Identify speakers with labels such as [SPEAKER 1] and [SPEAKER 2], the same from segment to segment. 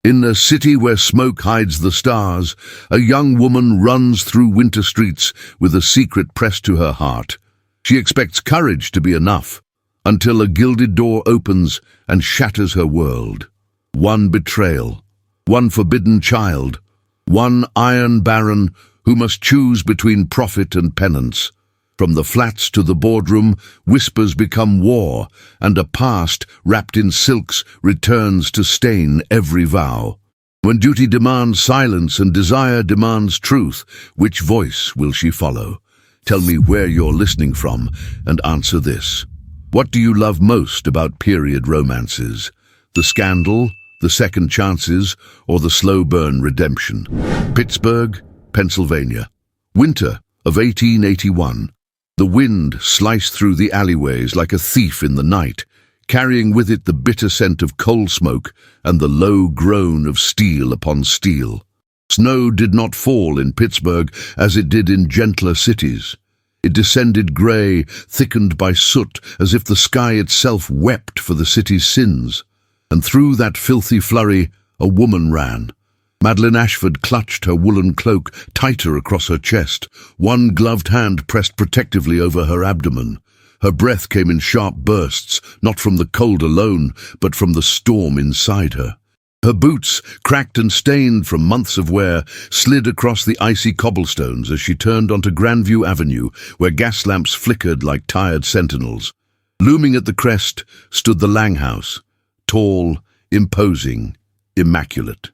[SPEAKER 1] In a city where smoke hides the stars, a young woman runs through winter streets with a secret pressed to her heart. She expects courage to be enough, until a gilded door opens and shatters her world. One betrayal, one forbidden child, one iron baron who must choose between profit and penance. From the flats to the boardroom, whispers become war, and a past wrapped in silks returns to stain every vow. When duty demands silence and desire demands truth, which voice will she follow? Tell me where you're listening from, and answer this. What do you love most about period romances? The scandal, the second chances, or the slow burn redemption? Pittsburgh, Pennsylvania. Winter of 1881. The wind sliced through the alleyways like a thief in the night, carrying with it the bitter scent of coal smoke and the low groan of steel upon steel. Snow did not fall in Pittsburgh as it did in gentler cities. It descended grey, thickened by soot, as if the sky itself wept for the city's sins. And through that filthy flurry, a woman ran. Madelyn Ashford clutched her woolen cloak tighter across her chest, one gloved hand pressed protectively over her abdomen. Her breath came in sharp bursts, not from the cold alone, but from the storm inside her. Her boots, cracked and stained from months of wear, slid across the icy cobblestones as she turned onto Grandview Avenue, where gas lamps flickered like tired sentinels. Looming at the crest stood the Lang House, tall, imposing, immaculate.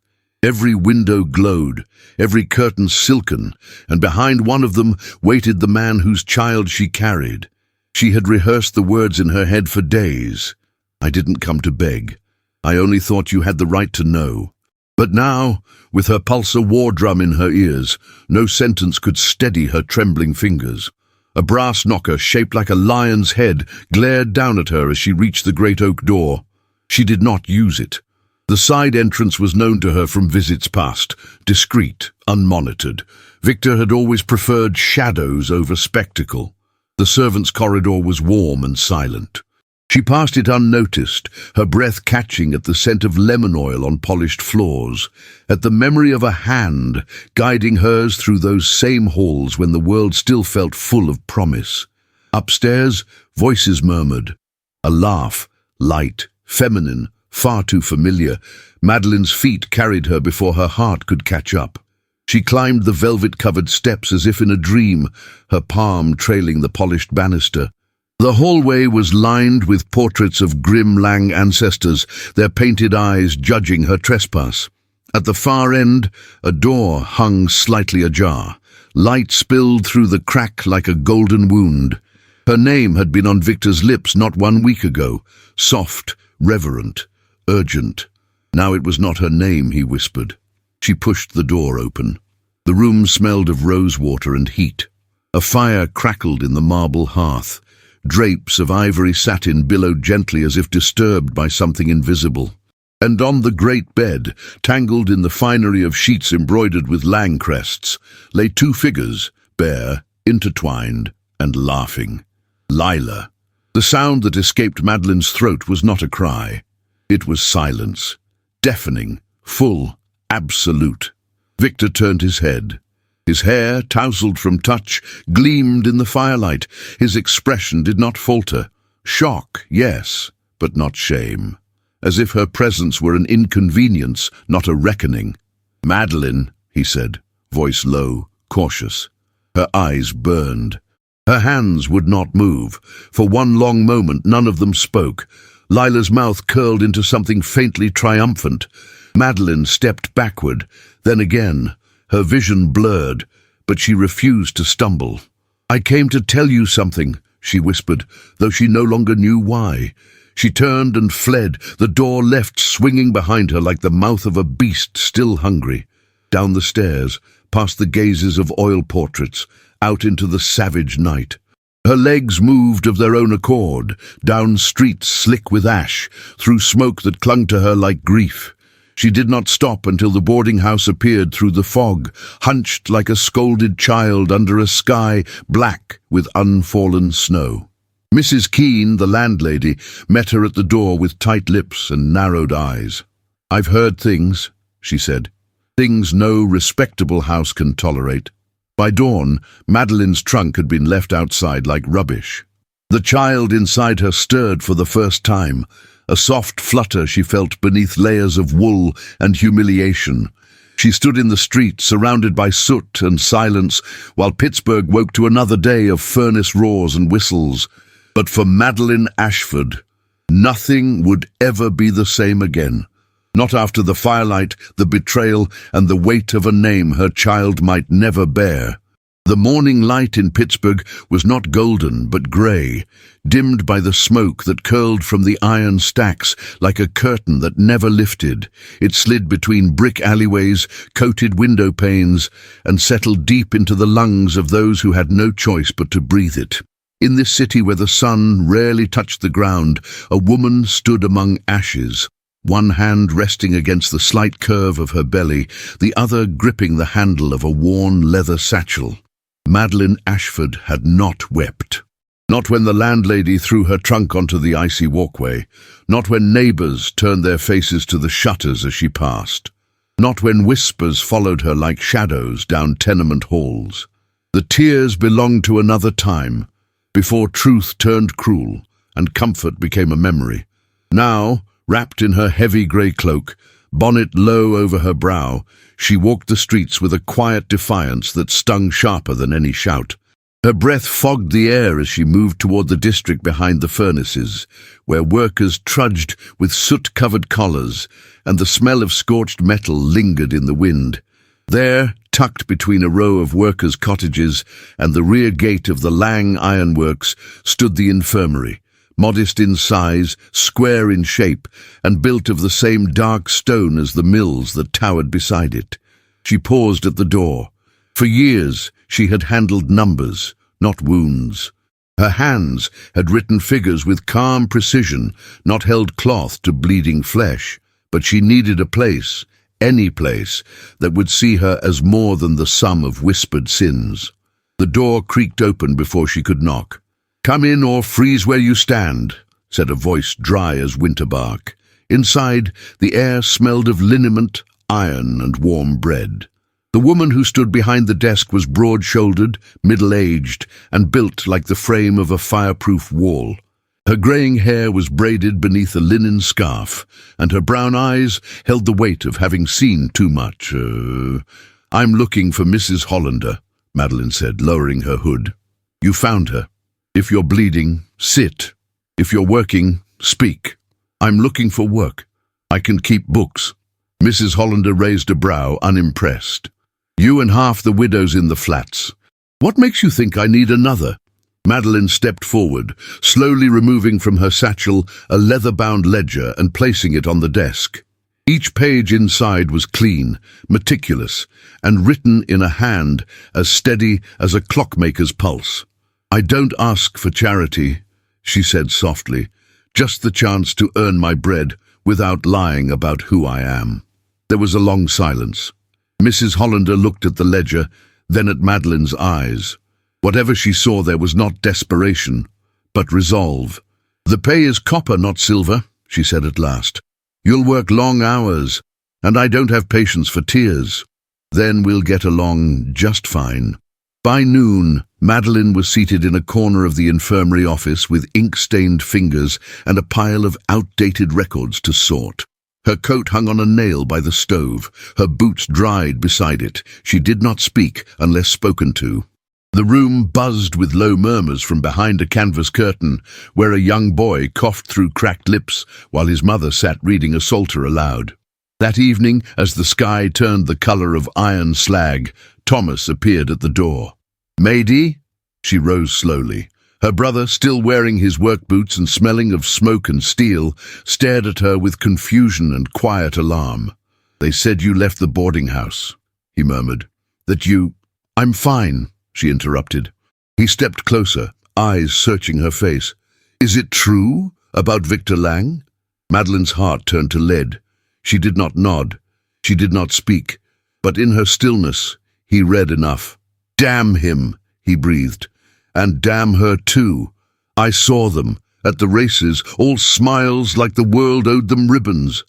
[SPEAKER 1] Every window glowed, every curtain silken, and behind one of them waited the man whose child she carried. She had rehearsed the words in her head for days. I didn't come to beg. I only thought you had the right to know. But now, with her pulse a war drum in her ears, no sentence could steady her trembling fingers. A brass knocker shaped like a lion's head glared down at her as she reached the great oak door. She did not use it. The side entrance was known to her from visits past, discreet, unmonitored. Victor had always preferred shadows over spectacle. The servants' corridor was warm and silent. She passed it unnoticed, her breath catching at the scent of lemon oil on polished floors, at the memory of a hand guiding hers through those same halls when the world still felt full of promise. Upstairs, voices murmured. A laugh, light, feminine, far too familiar. Madelyn's feet carried her before her heart could catch up. She climbed the velvet-covered steps as if in a dream, her palm trailing the polished banister. The hallway was lined with portraits of grim Lang ancestors, their painted eyes judging her trespass. At the far end, a door hung slightly ajar. Light spilled through the crack like a golden wound. Her name had been on Victor's lips not 1 week ago, soft, reverent, urgent. Now it was not her name, he whispered. She pushed the door open. The room smelled of rosewater and heat. A fire crackled in the marble hearth. Drapes of ivory satin billowed gently as if disturbed by something invisible. And on the great bed, tangled in the finery of sheets embroidered with Lang crests, lay 2 figures, bare, intertwined, and laughing. Lila. The sound that escaped Madelyn's throat was not a cry. It was silence, deafening, full, absolute. Victor turned his head. His hair, tousled from touch, gleamed in the firelight. His expression did not falter. Shock, yes, but not shame. As if her presence were an inconvenience, not a reckoning. "Madelyn," he said, voice low, cautious. Her eyes burned. Her hands would not move. For one long moment, none of them spoke. Lila's mouth curled into something faintly triumphant. Madelyn stepped backward, then again. Her vision blurred, but she refused to stumble. "I came to tell you something," she whispered, though she no longer knew why. She turned and fled, the door left swinging behind her like the mouth of a beast still hungry. Down the stairs, past the gazes of oil portraits, out into the savage night. Her legs moved of their own accord, down streets slick with ash, through smoke that clung to her like grief. She did not stop until the boarding house appeared through the fog, hunched like a scolded child under a sky black with unfallen snow. Mrs. Keene, the landlady, met her at the door with tight lips and narrowed eyes. "I've heard things," she said. Things no respectable house can tolerate. By dawn, Madelyn's trunk had been left outside like rubbish. The child inside her stirred for the first time, a soft flutter she felt beneath layers of wool and humiliation. She stood in the street, surrounded by soot and silence, while Pittsburgh woke to another day of furnace roars and whistles. But for Madelyn Ashford, nothing would ever be the same again. Not after the firelight, the betrayal, and the weight of a name her child might never bear. The morning light in Pittsburgh was not golden but grey, dimmed by the smoke that curled from the iron stacks like a curtain that never lifted. It slid between brick alleyways, coated window panes, and settled deep into the lungs of those who had no choice but to breathe it. In this city where the sun rarely touched the ground, a woman stood among ashes, one hand resting against the slight curve of her belly, the other gripping the handle of a worn leather satchel. Madelyn Ashford had not wept. Not when the landlady threw her trunk onto the icy walkway, not when neighbours turned their faces to the shutters as she passed, not when whispers followed her like shadows down tenement halls. The tears belonged to another time, before truth turned cruel and comfort became a memory. Now, wrapped in her heavy grey cloak, bonnet low over her brow, she walked the streets with a quiet defiance that stung sharper than any shout. Her breath fogged the air as she moved toward the district behind the furnaces, where workers trudged with soot-covered collars, and the smell of scorched metal lingered in the wind. There, tucked between a row of workers' cottages and the rear gate of the Lang Ironworks, stood the infirmary, modest in size, square in shape, and built of the same dark stone as the mills that towered beside it. She paused at the door. For years she had handled numbers, not wounds. Her hands had written figures with calm precision, not held cloth to bleeding flesh. But she needed a place, any place, that would see her as more than the sum of whispered sins. The door creaked open before she could knock. "Come in or freeze where you stand," said a voice dry as winter bark. Inside, the air smelled of liniment, iron, and warm bread. The woman who stood behind the desk was broad-shouldered, middle-aged, and built like the frame of a fireproof wall. Her greying hair was braided beneath a linen scarf, and her brown eyes held the weight of having seen too much. "I'm looking for Mrs. Hollander," Madelyn said, lowering her hood. "You found her. If you're bleeding, sit. If you're working, speak. I'm looking for work. I can keep books." Mrs. Hollander raised a brow, unimpressed. "You and half the widows in the flats. What makes you think I need another?" Madelyn stepped forward, slowly removing from her satchel a leather-bound ledger and placing it on the desk. Each page inside was clean, meticulous, and written in a hand as steady as a clockmaker's pulse. "I don't ask for charity," she said softly, "just the chance to earn my bread without lying about who I am." There was a long silence. Mrs. Hollander looked at the ledger, then at Madelyn's eyes. Whatever she saw there was not desperation, but resolve. "The pay is copper, not silver," she said at last. "You'll work long hours, and I don't have patience for tears. Then we'll get along just fine." By noon, Madelyn was seated in a corner of the infirmary office with ink-stained fingers and a pile of outdated records to sort. Her coat hung on a nail by the stove, her boots dried beside it. She did not speak unless spoken to. The room buzzed with low murmurs from behind a canvas curtain, where a young boy coughed through cracked lips while his mother sat reading a psalter aloud. That evening, as the sky turned the colour of iron slag, Thomas appeared at the door. "Mady?" She rose slowly. Her brother, still wearing his work boots and smelling of smoke and steel, stared at her with confusion and quiet alarm. "They said you left the boarding house," he murmured. "That you—" "I'm fine," she interrupted. He stepped closer, eyes searching her face. "Is it true about Victor Lang?" Madelyn's heart turned to lead. She did not nod. She did not speak. But in her stillness, he read enough. "Damn him," he breathed. "And damn her too. I saw them, at the races, all smiles like the world owed them ribbons.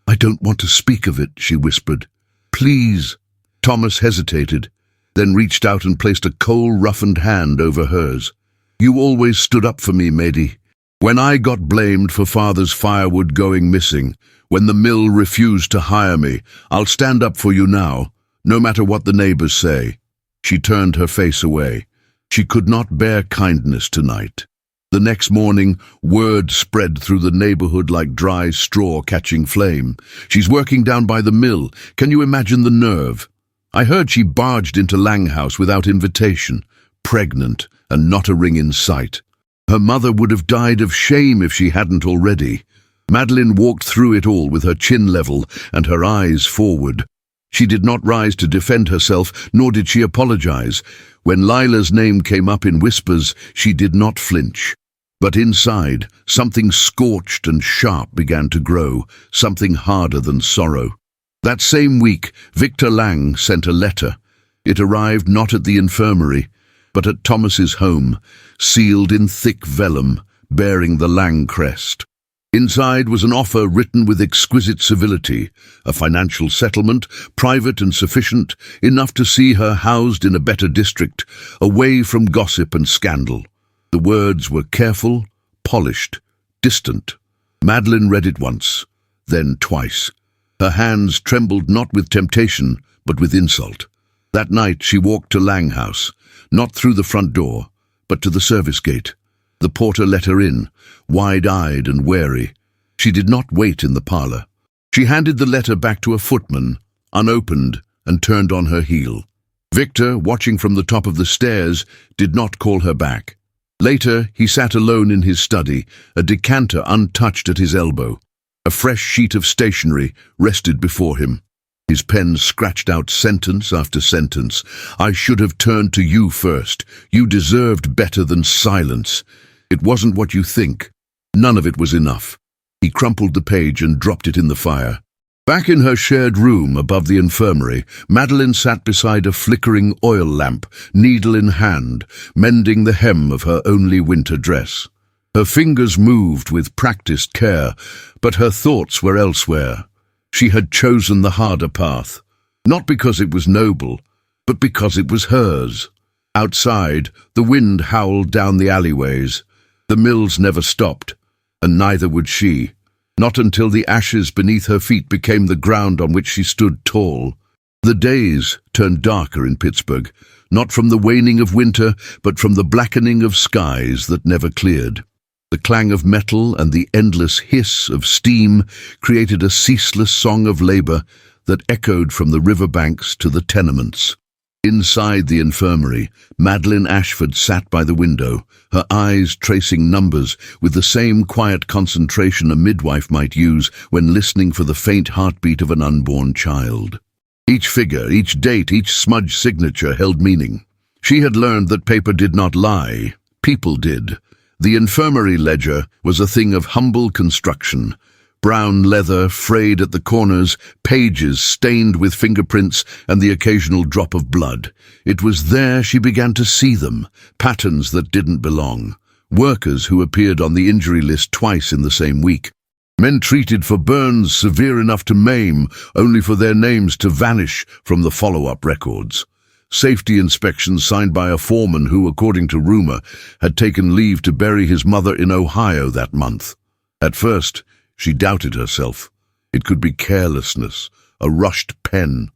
[SPEAKER 1] "I don't want to speak of it," she whispered. "Please." Thomas hesitated, then reached out and placed a coal-roughened hand over hers. "You always stood up for me, Maddie. When I got blamed for Father's firewood going missing, when the mill refused to hire me, I'll stand up for you now, no matter what the neighbors say." She turned her face away. She could not bear kindness tonight. The next morning, word spread through the neighborhood like dry straw catching flame. "She's working down by the mill. Can you imagine the nerve? I heard she barged into Langhouse without invitation, pregnant and not a ring in sight. Her mother would have died of shame if she hadn't already." Madelyn walked through it all with her chin level and her eyes forward. She did not rise to defend herself, nor did she apologize. When Lila's name came up in whispers, she did not flinch. But inside, something scorched and sharp began to grow, something harder than sorrow. That same week, Victor Lang sent a letter. It arrived not at the infirmary, but at Thomas's home, sealed in thick vellum, bearing the Lang crest. Inside was an offer written with exquisite civility, a financial settlement, private and sufficient, enough to see her housed in a better district, away from gossip and scandal. The words were careful, polished, distant. Madelyn read it once, then twice. Her hands trembled not with temptation, but with insult. That night she walked to Langhouse, not through the front door, but to the service gate. The porter let her in, wide-eyed and wary. She did not wait in the parlour. She handed the letter back to a footman, unopened, and turned on her heel. Victor, watching from the top of the stairs, did not call her back. Later, he sat alone in his study, a decanter untouched at his elbow. A fresh sheet of stationery rested before him. His pen scratched out sentence after sentence. "I should have turned to you first. You deserved better than silence. It wasn't what you think." None of it was enough. He crumpled the page and dropped it in the fire. Back in her shared room above the infirmary, Madelyn sat beside a flickering oil lamp, needle in hand, mending the hem of her only winter dress. Her fingers moved with practiced care, but her thoughts were elsewhere. She had chosen the harder path, not because it was noble, but because it was hers. Outside, the wind howled down the alleyways. The mills never stopped, and neither would she, not until the ashes beneath her feet became the ground on which she stood tall. The days turned darker in Pittsburgh, not from the waning of winter, but from the blackening of skies that never cleared. The clang of metal and the endless hiss of steam created a ceaseless song of labor that echoed from the riverbanks to the tenements. Inside the infirmary, Madelyn Ashford sat by the window, her eyes tracing numbers with the same quiet concentration a midwife might use when listening for the faint heartbeat of an unborn child. Each figure, each date, each smudged signature held meaning. She had learned that paper did not lie, people did. The infirmary ledger was a thing of humble construction. Brown leather frayed at the corners, pages stained with fingerprints and the occasional drop of blood. It was there she began to see them, patterns that didn't belong. Workers who appeared on the injury list twice in the same week. Men treated for burns severe enough to maim, only for their names to vanish from the follow-up records. Safety inspections signed by a foreman who, according to rumor, had taken leave to bury his mother in Ohio that month. At first, she doubted herself. It could be carelessness, a rushed pen,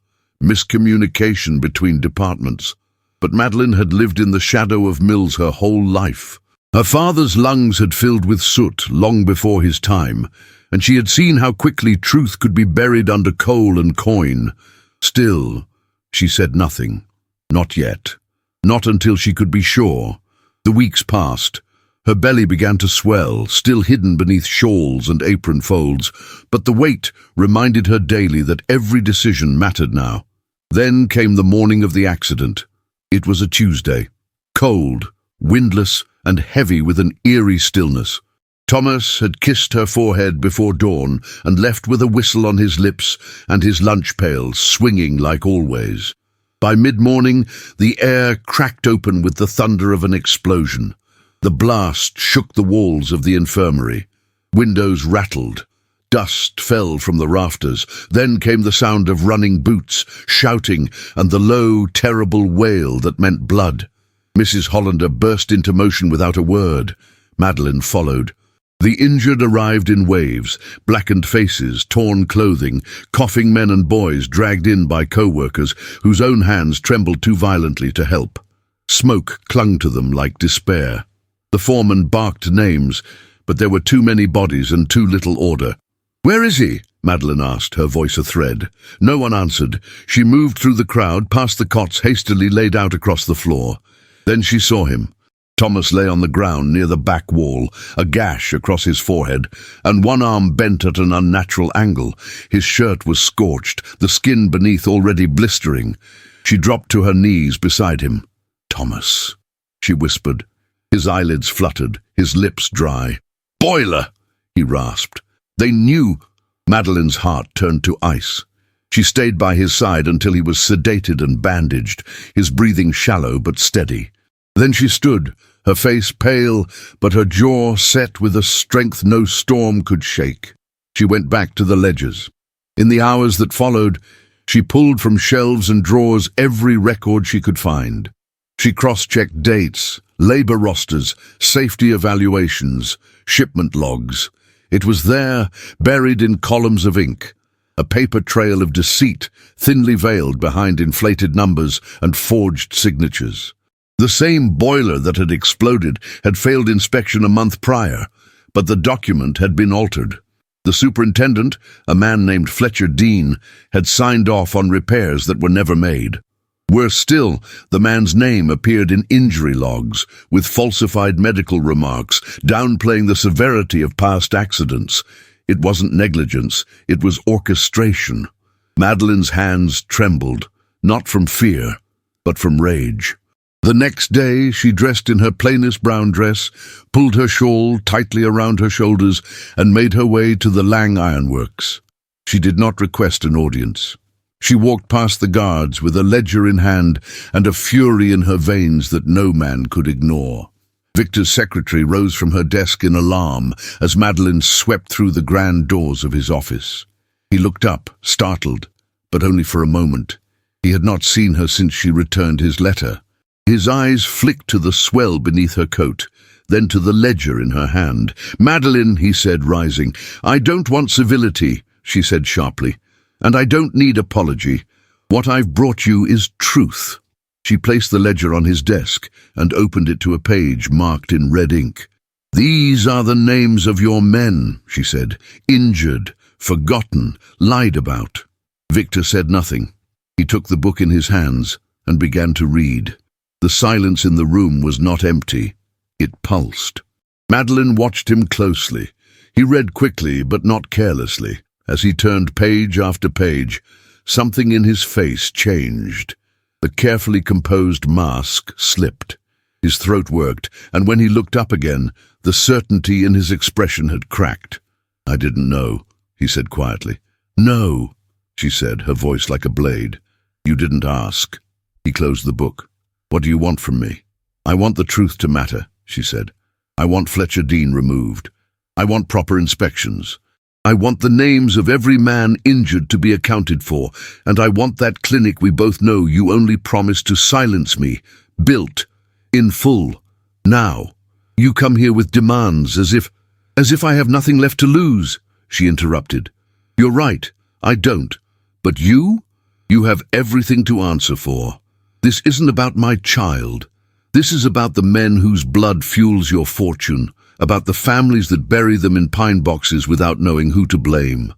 [SPEAKER 1] miscommunication between departments. But Madelyn had lived in the shadow of mills her whole life. Her father's lungs had filled with soot long before his time, and she had seen how quickly truth could be buried under coal and coin. Still, she said nothing. Not yet. Not until she could be sure. The weeks passed. Her belly began to swell, still hidden beneath shawls and apron folds, but the weight reminded her daily that every decision mattered now. Then came the morning of the accident. It was a Tuesday. Cold, windless, and heavy with an eerie stillness. Thomas had kissed her forehead before dawn and left with a whistle on his lips and his lunch pail swinging like always. By mid-morning, the air cracked open with the thunder of an explosion. The blast shook the walls of the infirmary. Windows rattled. Dust fell from the rafters. Then came the sound of running boots, shouting, and the low, terrible wail that meant blood. Mrs. Hollander burst into motion without a word. Madelyn followed. The injured arrived in waves, blackened faces, torn clothing, coughing men and boys dragged in by co-workers whose own hands trembled too violently to help. Smoke clung to them like despair. The foreman barked names, but there were too many bodies and too little order. "Where is he?" Madelyn asked, her voice a thread. No one answered. She moved through the crowd, past the cots hastily laid out across the floor. Then she saw him. Thomas lay on the ground near the back wall, a gash across his forehead, and one arm bent at an unnatural angle. His shirt was scorched, the skin beneath already blistering. She dropped to her knees beside him. "Thomas," she whispered. His eyelids fluttered, his lips dry. "Boiler!" he rasped. They knew. Madelyn's heart turned to ice. She stayed by his side until he was sedated and bandaged, his breathing shallow but steady. Then she stood, her face pale, but her jaw set with a strength no storm could shake. She went back to the ledgers. In the hours that followed, she pulled from shelves and drawers every record she could find. She cross-checked dates, labor rosters, safety evaluations, shipment logs. It was there, buried in columns of ink, a paper trail of deceit, thinly veiled behind inflated numbers and forged signatures. The same boiler that had exploded had failed inspection a month prior, but the document had been altered. The superintendent, a man named Fletcher Dean, had signed off on repairs that were never made. Worse still, the man's name appeared in injury logs, with falsified medical remarks, downplaying the severity of past accidents. It wasn't negligence, it was orchestration. Madelyn's hands trembled, not from fear, but from rage. The next day, she dressed in her plainest brown dress, pulled her shawl tightly around her shoulders, and made her way to the Lang Ironworks. She did not request an audience. She walked past the guards with a ledger in hand and a fury in her veins that no man could ignore. Victor's secretary rose from her desk in alarm as Madelyn swept through the grand doors of his office. He looked up, startled, but only for a moment. He had not seen her since she returned his letter. His eyes flicked to the swell beneath her coat, then to the ledger in her hand. "Madelyn," he said, rising. "I don't want civility," she said sharply. "And I don't need apology. What I've brought you is truth." She placed the ledger on his desk and opened it to a page marked in red ink. "These are the names of your men," she said. "Injured, forgotten, lied about." Victor said nothing. He took the book in his hands and began to read. The silence in the room was not empty. It pulsed. Madelyn watched him closely. He read quickly but not carelessly. As he turned page after page, something in his face changed. The carefully composed mask slipped. His throat worked, and when he looked up again, the certainty in his expression had cracked. "I didn't know," he said quietly. "No," she said, her voice like a blade. "You didn't ask." He closed the book. "What do you want from me?" "I want the truth to matter," she said. "I want Fletcher Dean removed. I want proper inspections. I want the names of every man injured to be accounted for, and I want that clinic we both know you only promised to silence me, built, in full, now. You come here with demands as if I have nothing left to lose," she interrupted. "You're right, I don't. But you have everything to answer for. This isn't about my child. This is about the men whose blood fuels your fortune, about the families that bury them in pine boxes without knowing who to blame."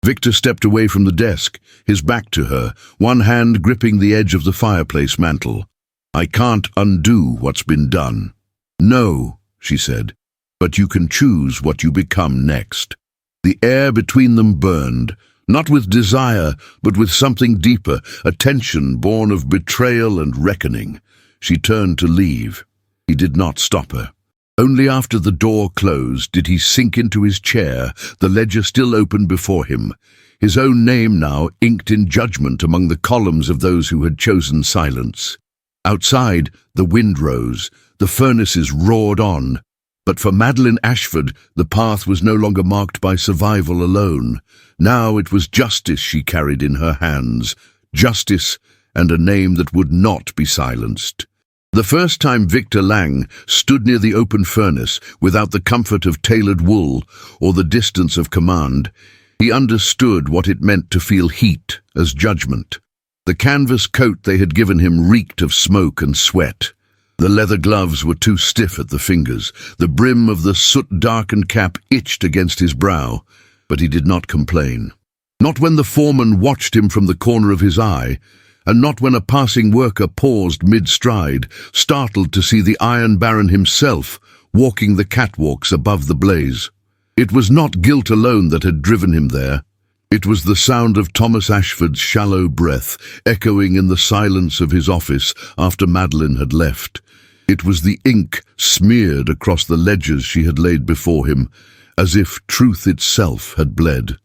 [SPEAKER 1] Victor stepped away from the desk, his back to her, one hand gripping the edge of the fireplace mantel. "I can't undo what's been done." "No," she said, "but you can choose what you become next." The air between them burned, not with desire, but with something deeper, a tension born of betrayal and reckoning. She turned to leave. He did not stop her. Only after the door closed did he sink into his chair, the ledger still open before him, his own name now inked in judgment among the columns of those who had chosen silence. Outside, the wind rose, the furnaces roared on. But for Madelyn Ashford, the path was no longer marked by survival alone. Now it was justice she carried in her hands. Justice and a name that would not be silenced. The first time Victor Lang stood near the open furnace without the comfort of tailored wool or the distance of command, he understood what it meant to feel heat as judgment. The canvas coat they had given him reeked of smoke and sweat. The leather gloves were too stiff at the fingers. The brim of the soot-darkened cap itched against his brow, but he did not complain. Not when the foreman watched him from the corner of his eye, and not when a passing worker paused mid-stride, startled to see the Iron Baron himself walking the catwalks above the blaze. It was not guilt alone that had driven him there. It was the sound of Thomas Ashford's shallow breath echoing in the silence of his office after Madelyn had left. It was the ink smeared across the ledgers she had laid before him, as if truth itself had bled.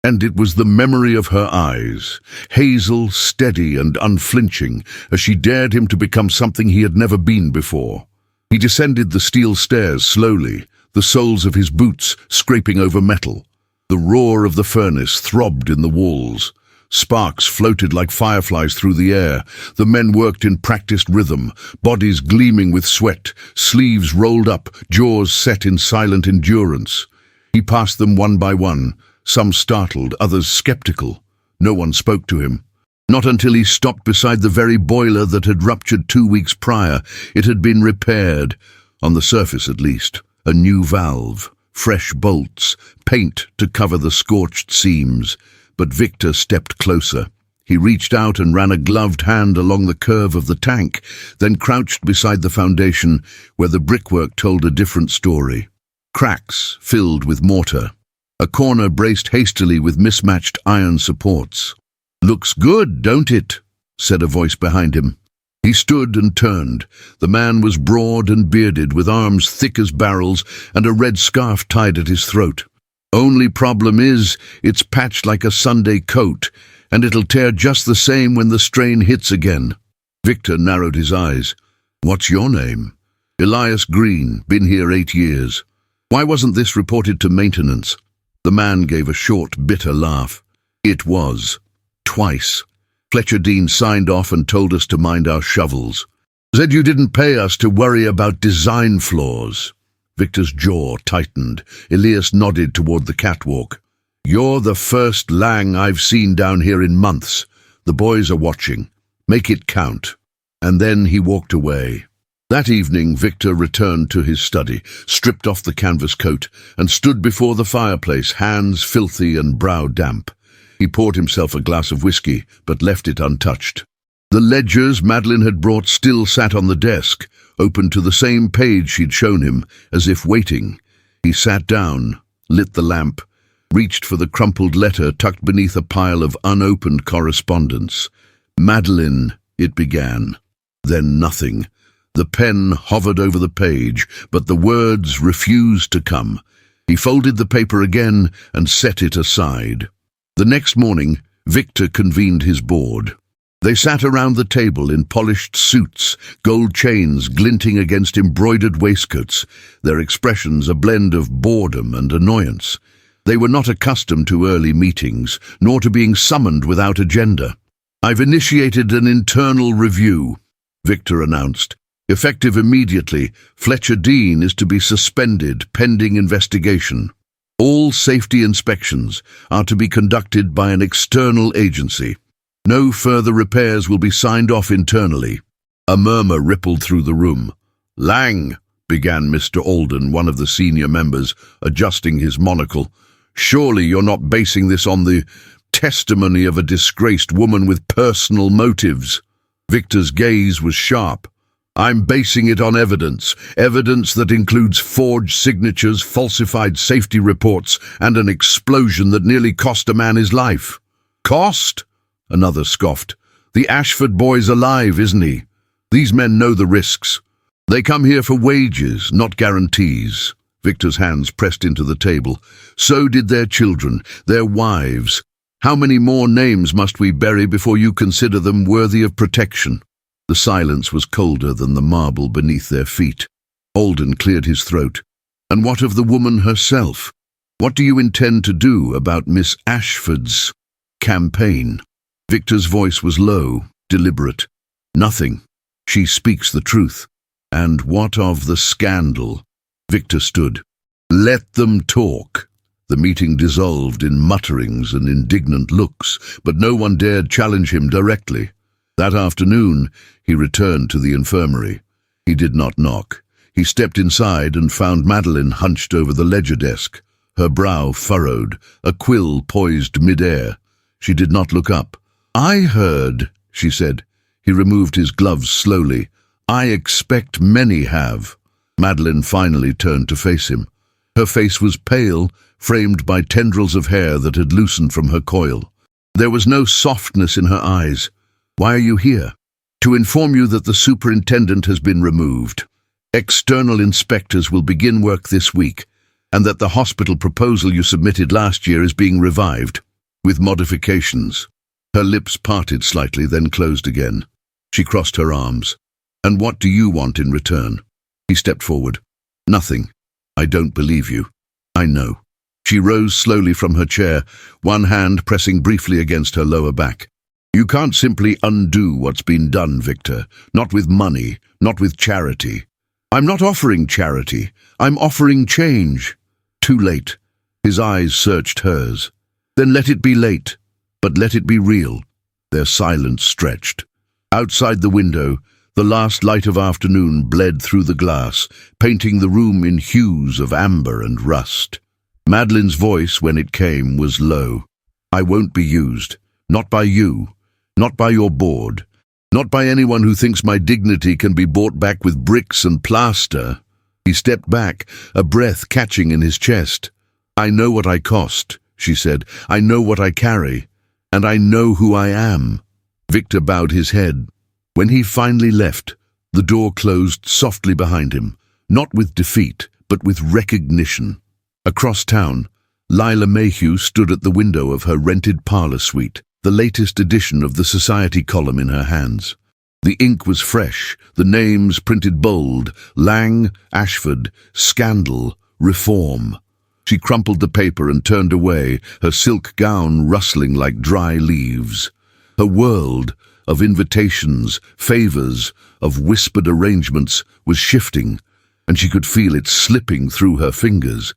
[SPEAKER 1] And it was the memory of her eyes, hazel, steady and unflinching, as she dared him to become something he had never been before. He descended the steel stairs slowly, the soles of his boots scraping over metal. The roar of the furnace throbbed in the walls. Sparks floated like fireflies through the air. The men worked in practiced rhythm, bodies gleaming with sweat, sleeves rolled up, jaws set in silent endurance. He passed them one by one, some startled, others skeptical. No one spoke to him. Not until he stopped beside the very boiler that had ruptured 2 weeks prior. It had been repaired, on the surface at least. A new valve, fresh bolts, paint to cover the scorched seams. But Victor stepped closer. He reached out and ran a gloved hand along the curve of the tank, then crouched beside the foundation where the brickwork told a different story. Cracks filled with mortar. A corner braced hastily with mismatched iron supports. "Looks good, don't it?" said a voice behind him. He stood and turned. The man was broad and bearded, with arms thick as barrels and a red scarf tied at his throat. "Only problem is, it's patched like a Sunday coat, and it'll tear just the same when the strain hits again." Victor narrowed his eyes. "What's your name?" "Elias Green, been here 8 years. Why wasn't this reported to maintenance?" The man gave a short, bitter laugh. "It was. Twice. Fletcher Dean signed off and told us to mind our shovels. Said you didn't pay us to worry about design flaws." Victor's jaw tightened. Elias nodded toward the catwalk. "You're the first Lang I've seen down here in months. The boys are watching. Make it count." And then he walked away. That evening, Victor returned to his study, stripped off the canvas coat, and stood before the fireplace, hands filthy and brow damp. He poured himself a glass of whiskey, but left it untouched. The ledgers Madelyn had brought still sat on the desk, open to the same page she'd shown him, as if waiting. He sat down, lit the lamp, reached for the crumpled letter tucked beneath a pile of unopened correspondence. "Madelyn," it began. Then nothing. The pen hovered over the page, but the words refused to come. He folded the paper again and set it aside. The next morning, Victor convened his board. They sat around the table in polished suits, gold chains glinting against embroidered waistcoats, their expressions a blend of boredom and annoyance. They were not accustomed to early meetings, nor to being summoned without agenda. "I've initiated an internal review," Victor announced. "Effective immediately, Fletcher Dean is to be suspended pending investigation. All safety inspections are to be conducted by an external agency. No further repairs will be signed off internally." A murmur rippled through the room. "Lang," began Mr. Alden, one of the senior members, adjusting his monocle. "Surely you're not basing this on the testimony of a disgraced woman with personal motives?" Victor's gaze was sharp. "I'm basing it on evidence that includes forged signatures, falsified safety reports, and an explosion that nearly cost a man his life." "Cost?" Another scoffed. "The Ashford boy's alive, isn't he? These men know the risks. They come here for wages, not guarantees." Victor's hands pressed into the table. "So did their children, their wives. How many more names must we bury before you consider them worthy of protection?" The silence was colder than the marble beneath their feet. Alden cleared his throat. And what of the woman herself? What do you intend to do about Miss Ashford's campaign? Victor's voice was low, deliberate. Nothing. She speaks the truth. And what of the scandal? Victor stood. Let them talk. The meeting dissolved in mutterings and indignant looks, but no one dared challenge him directly. That afternoon, he returned to the infirmary. He did not knock. He stepped inside and found Madelyn hunched over the ledger desk, her brow furrowed, a quill poised mid-air. She did not look up. "I heard," she said. He removed his gloves slowly. "I expect many have." Madelyn finally turned to face him. Her face was pale, framed by tendrils of hair that had loosened from her coil. There was no softness in her eyes. "Why are you here?" "To inform you that the superintendent has been removed. External inspectors will begin work this week, and that the hospital proposal you submitted last year is being revived, with modifications." Her lips parted slightly, then closed again. She crossed her arms. "And what do you want in return?" He stepped forward. "Nothing. I don't believe you. I know." She rose slowly from her chair, one hand pressing briefly against her lower back. "You can't simply undo what's been done, Victor. Not with money, not with charity." "I'm not offering charity. I'm offering change." "Too late." His eyes searched hers. "Then let it be late, but let it be real." Their silence stretched. Outside the window, the last light of afternoon bled through the glass, painting the room in hues of amber and rust. Madelyn's voice, when it came, was low. "I won't be used. Not by you. Not by your board. Not by anyone who thinks my dignity can be bought back with bricks and plaster." He stepped back, a breath catching in his chest. "I know what I cost," she said. "I know what I carry. And I know who I am." Victor bowed his head. When he finally left, the door closed softly behind him, not with defeat, but with recognition. Across town, Lila Mayhew stood at the window of her rented parlor suite, the latest edition of the Society column in her hands. The ink was fresh, the names printed bold: Lang, Ashford, Scandal, Reform. She crumpled the paper and turned away, her silk gown rustling like dry leaves. Her world, of invitations, favors, of whispered arrangements, was shifting, and she could feel it slipping through her fingers.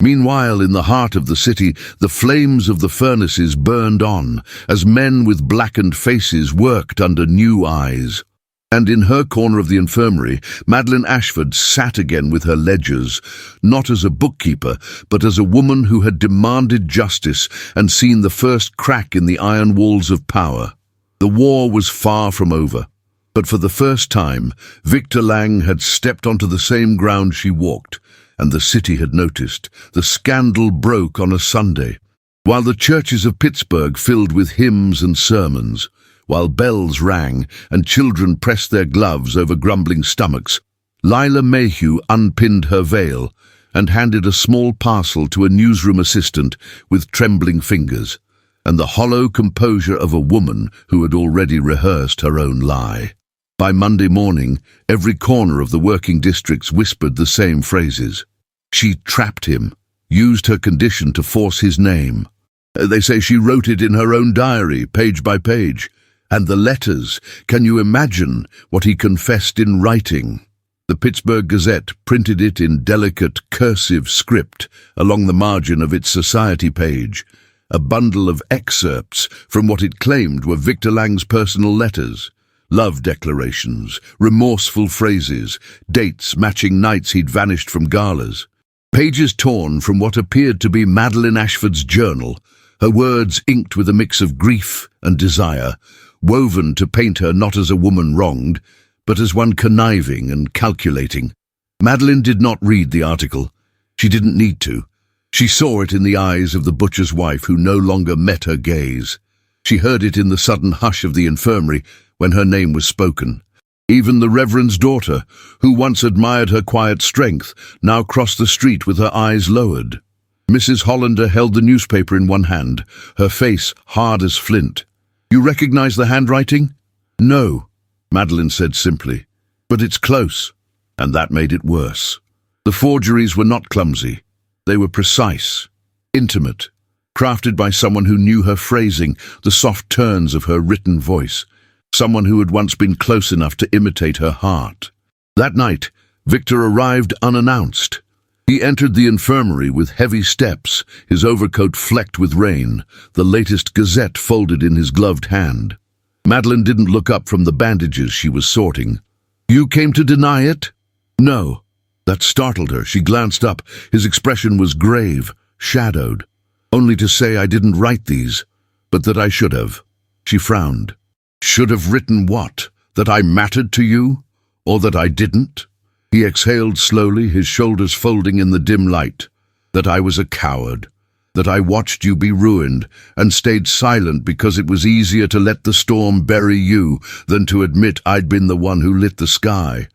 [SPEAKER 1] Meanwhile, in the heart of the city, the flames of the furnaces burned on, as men with blackened faces worked under new eyes. And in her corner of the infirmary, Madelyn Ashford sat again with her ledgers, not as a bookkeeper, but as a woman who had demanded justice and seen the first crack in the iron walls of power. The war was far from over, but for the first time, Victor Lang had stepped onto the same ground she walked, and the city had noticed. The scandal broke on a Sunday, while the churches of Pittsburgh filled with hymns and sermons, while bells rang and children pressed their gloves over grumbling stomachs. Lila Mayhew unpinned her veil and handed a small parcel to a newsroom assistant with trembling fingers, and the hollow composure of a woman who had already rehearsed her own lie. By Monday morning, every corner of the working districts whispered the same phrases. She trapped him, used her condition to force his name. They say she wrote it in her own diary, page by page. And the letters, can you imagine what he confessed in writing? The Pittsburgh Gazette printed it in delicate, cursive script along the margin of its society page, a bundle of excerpts from what it claimed were Victor Lang's personal letters. Love declarations, remorseful phrases, dates matching nights he'd vanished from galas. Pages torn from what appeared to be Madelyn Ashford's journal, her words inked with a mix of grief and desire, woven to paint her not as a woman wronged, but as one conniving and calculating. Madelyn did not read the article. She didn't need to. She saw it in the eyes of the butcher's wife who no longer met her gaze. She heard it in the sudden hush of the infirmary when her name was spoken. Even the Reverend's daughter, who once admired her quiet strength, now crossed the street with her eyes lowered. Mrs. Hollander held the newspaper in one hand, her face hard as flint. "You recognize the handwriting?" "No," Madelyn said simply. "But it's close." And that made it worse. The forgeries were not clumsy. They were precise, intimate, crafted by someone who knew her phrasing, the soft turns of her written voice, someone who had once been close enough to imitate her heart. That night, Victor arrived unannounced. He entered the infirmary with heavy steps, his overcoat flecked with rain, the latest Gazette folded in his gloved hand. Madelyn didn't look up from the bandages she was sorting. "You came to deny it?" "No." That startled her. She glanced up. His expression was grave, shadowed. "Only to say I didn't write these, but that I should have." She frowned. "Should have written what? That I mattered to you? Or that I didn't?" He exhaled slowly, his shoulders folding in the dim light. "That I was a coward. That I watched you be ruined and stayed silent because it was easier to let the storm bury you than to admit I'd been the one who lit the sky."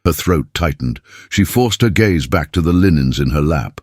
[SPEAKER 1] Her throat tightened. She forced her gaze back to the linens in her lap.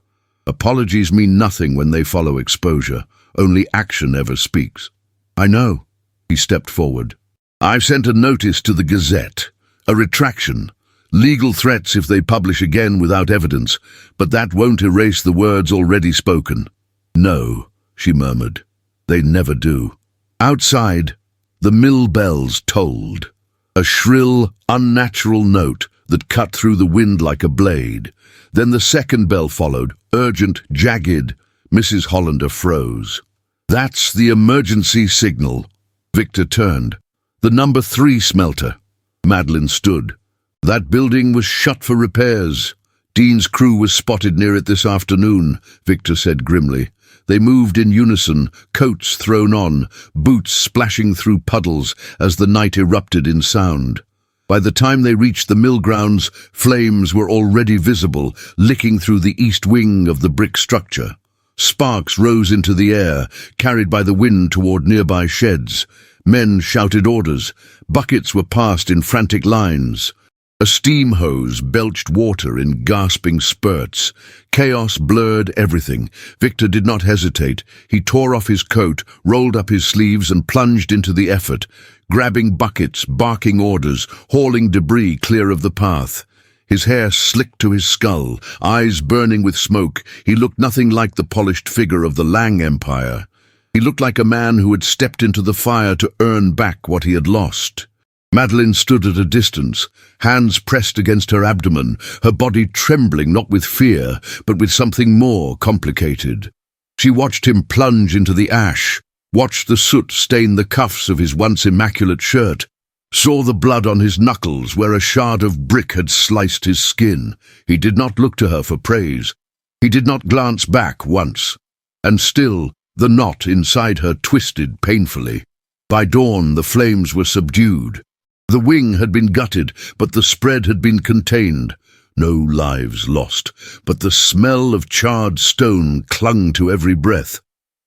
[SPEAKER 1] Apologies mean nothing when they follow exposure. Only action ever speaks. "I know." He stepped forward. "I've sent a notice to the Gazette. A retraction. Legal threats if they publish again without evidence, but that won't erase the words already spoken." "No," she murmured. "They never do." Outside, the mill bells tolled. A shrill, unnatural note that cut through the wind like a blade. Then the second bell followed, urgent, jagged. Mrs. Hollander froze. "That's the emergency signal." Victor turned. "The number 3 smelter." Madelyn stood. "That building was shut for repairs. Dean's crew was spotted near it this afternoon," Victor said grimly. They moved in unison, coats thrown on, boots splashing through puddles as the night erupted in sound. By the time they reached the mill grounds, flames were already visible, licking through the east wing of the brick structure. Sparks rose into the air, carried by the wind toward nearby sheds. Men shouted orders. Buckets were passed in frantic lines. A steam hose belched water in gasping spurts. Chaos blurred everything. Victor did not hesitate. He tore off his coat, rolled up his sleeves and plunged into the effort, grabbing buckets, barking orders, hauling debris clear of the path. His hair slicked to his skull, eyes burning with smoke. He looked nothing like the polished figure of the Lang Empire. He looked like a man who had stepped into the fire to earn back what he had lost. Madelyn stood at a distance, hands pressed against her abdomen, her body trembling not with fear, but with something more complicated. She watched him plunge into the ash, watched the soot stain the cuffs of his once immaculate shirt, saw the blood on his knuckles where a shard of brick had sliced his skin. He did not look to her for praise. He did not glance back once. And still, the knot inside her twisted painfully. By dawn, the flames were subdued. The wing had been gutted, but the spread had been contained. No lives lost, but the smell of charred stone clung to every breath.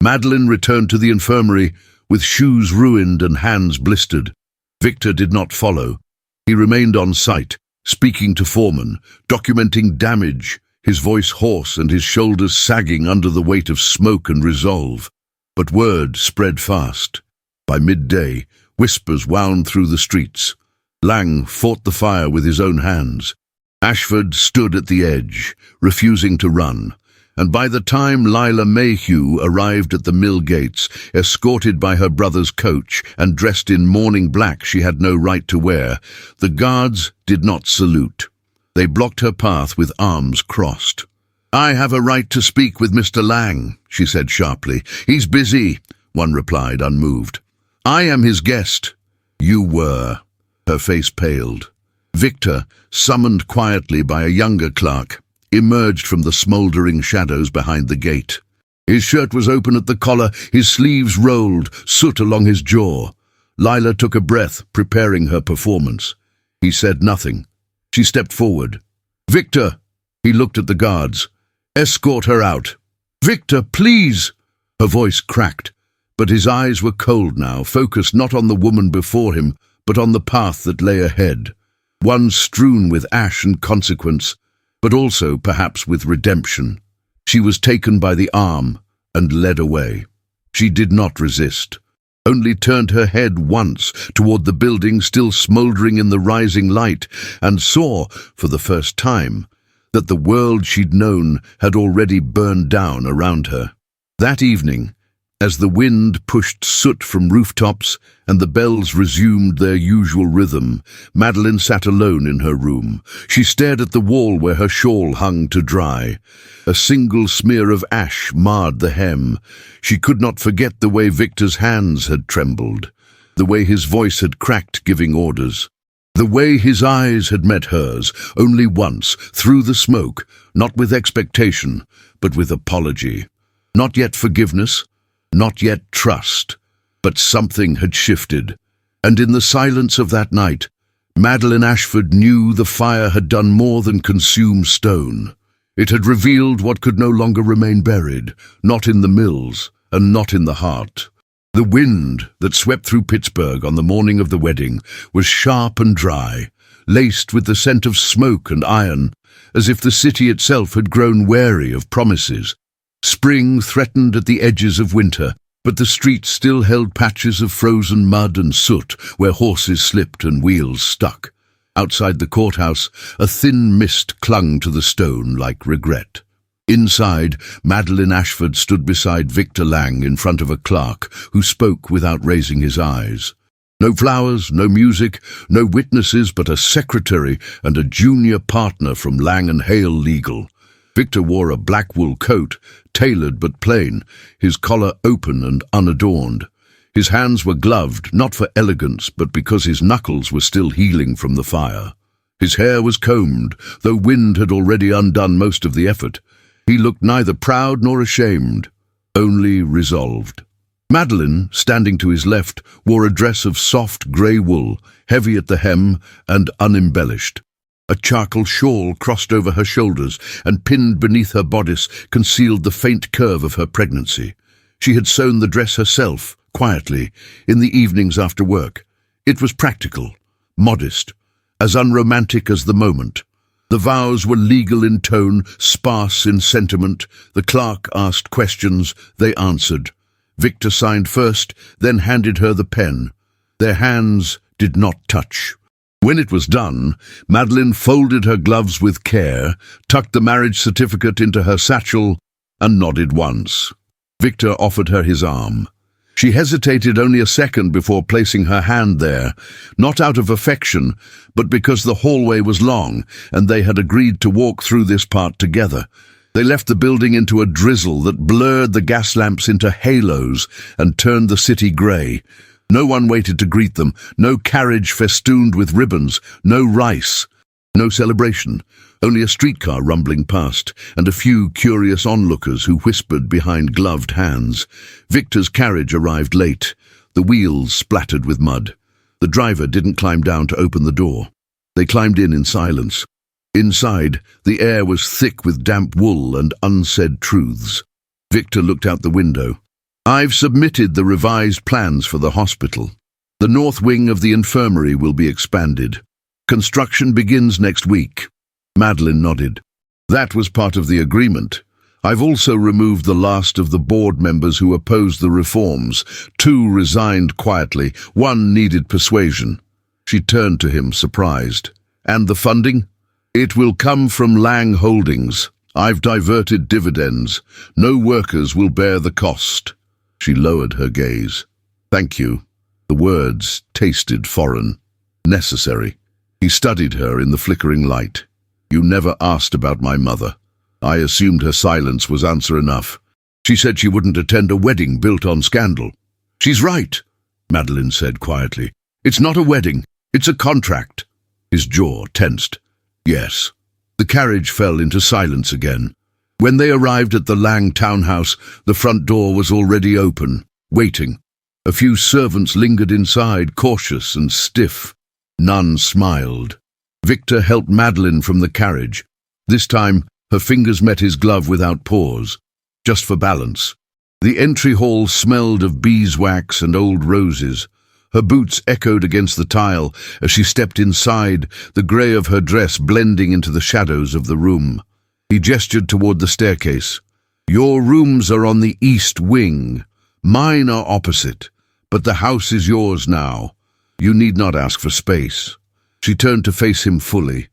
[SPEAKER 1] Madelyn returned to the infirmary, with shoes ruined and hands blistered. Victor did not follow. He remained on site, speaking to foremen, documenting damage, his voice hoarse and his shoulders sagging under the weight of smoke and resolve. But word spread fast. By midday, whispers wound through the streets. Lang fought the fire with his own hands. Ashford stood at the edge, refusing to run. And by the time Lila Mayhew arrived at the mill gates, escorted by her brother's coach and dressed in mourning black she had no right to wear, the guards did not salute. They blocked her path with arms crossed. "I have a right to speak with Mr. Lang," she said sharply. "He's busy," one replied, unmoved. "I am his guest." "You were." Her face paled. Victor, summoned quietly by a younger clerk, emerged from the smouldering shadows behind the gate. His shirt was open at the collar, his sleeves rolled, soot along his jaw. Lila took a breath, preparing her performance. He said nothing. She stepped forward. "Victor!" He looked at the guards. "Escort her out." "Victor, please!" Her voice cracked, but his eyes were cold now, focused not on the woman before him, but on the path that lay ahead. One strewn with ash and consequence, but also perhaps with redemption. She was taken by the arm and led away. She did not resist, only turned her head once toward the building still smouldering in the rising light, and saw, for the first time, that the world she'd known had already burned down around her. That evening, as the wind pushed soot from rooftops and the bells resumed their usual rhythm, Madelyn sat alone in her room. She stared at the wall where her shawl hung to dry. A single smear of ash marred the hem. She could not forget the way Victor's hands had trembled, the way his voice had cracked giving orders, the way his eyes had met hers only once, through the smoke, not with expectation, but with apology. Not yet forgiveness, not yet trust, but something had shifted. And in the silence of that night, Madelyn Ashford knew the fire had done more than consume stone. It had revealed what could no longer remain buried, not in the mills and not in the heart. The wind that swept through Pittsburgh on the morning of the wedding was sharp and dry, laced with the scent of smoke and iron, as if the city itself had grown wary of promises. Spring threatened at the edges of winter, but the streets still held patches of frozen mud and soot where horses slipped and wheels stuck. Outside the courthouse, a thin mist clung to the stone like regret. Inside, Madelyn Ashford stood beside Victor Lang in front of a clerk who spoke without raising his eyes. No flowers, no music, no witnesses, but a secretary and a junior partner from Lang & Hale Legal. Victor wore a black wool coat, tailored but plain, his collar open and unadorned. His hands were gloved, not for elegance, but because his knuckles were still healing from the fire. His hair was combed, though wind had already undone most of the effort. He looked neither proud nor ashamed, only resolved. Madelyn, standing to his left, wore a dress of soft grey wool, heavy at the hem and unembellished. A charcoal shawl crossed over her shoulders and pinned beneath her bodice concealed the faint curve of her pregnancy. She had sewn the dress herself, quietly, in the evenings after work. It was practical, modest, as unromantic as the moment. The vows were legal in tone, sparse in sentiment. The clerk asked questions, they answered. Victor signed first, then handed her the pen. Their hands did not touch. When it was done, Madelyn folded her gloves with care, tucked the marriage certificate into her satchel, and nodded once. Victor offered her his arm. She hesitated only a second before placing her hand there, not out of affection, but because the hallway was long, and they had agreed to walk through this part together. They left the building into a drizzle that blurred the gas lamps into halos and turned the city grey. No one waited to greet them, no carriage festooned with ribbons, no rice, no celebration, only a streetcar rumbling past, and a few curious onlookers who whispered behind gloved hands. Victor's carriage arrived late, the wheels splattered with mud. The driver didn't climb down to open the door. They climbed in silence. Inside, the air was thick with damp wool and unsaid truths. Victor looked out the window. I've submitted the revised plans for the hospital. The north wing of the infirmary will be expanded. Construction begins next week. Madelyn nodded. That was part of the agreement. I've also removed the last of the board members who opposed the reforms. 2 resigned quietly, 1 needed persuasion. She turned to him, surprised. And the funding? It will come from Lang Holdings. I've diverted dividends. No workers will bear the cost. She lowered her gaze. Thank you. The words tasted foreign. Necessary. He studied her in the flickering light. You never asked about my mother. I assumed her silence was answer enough. She said she wouldn't attend a wedding built on scandal. She's right, Madelyn said quietly. It's not a wedding. It's a contract. His jaw tensed. Yes. The carriage fell into silence again. When they arrived at the Lang townhouse, the front door was already open, waiting. A few servants lingered inside, cautious and stiff. None smiled. Victor helped Madelyn from the carriage. This time, her fingers met his glove without pause, just for balance. The entry hall smelled of beeswax and old roses. Her boots echoed against the tile as she stepped inside, the grey of her dress blending into the shadows of the room. He gestured toward the staircase. Your rooms are on the east wing. Mine are opposite, but the house is yours now. You need not ask for space. She turned to face him fully.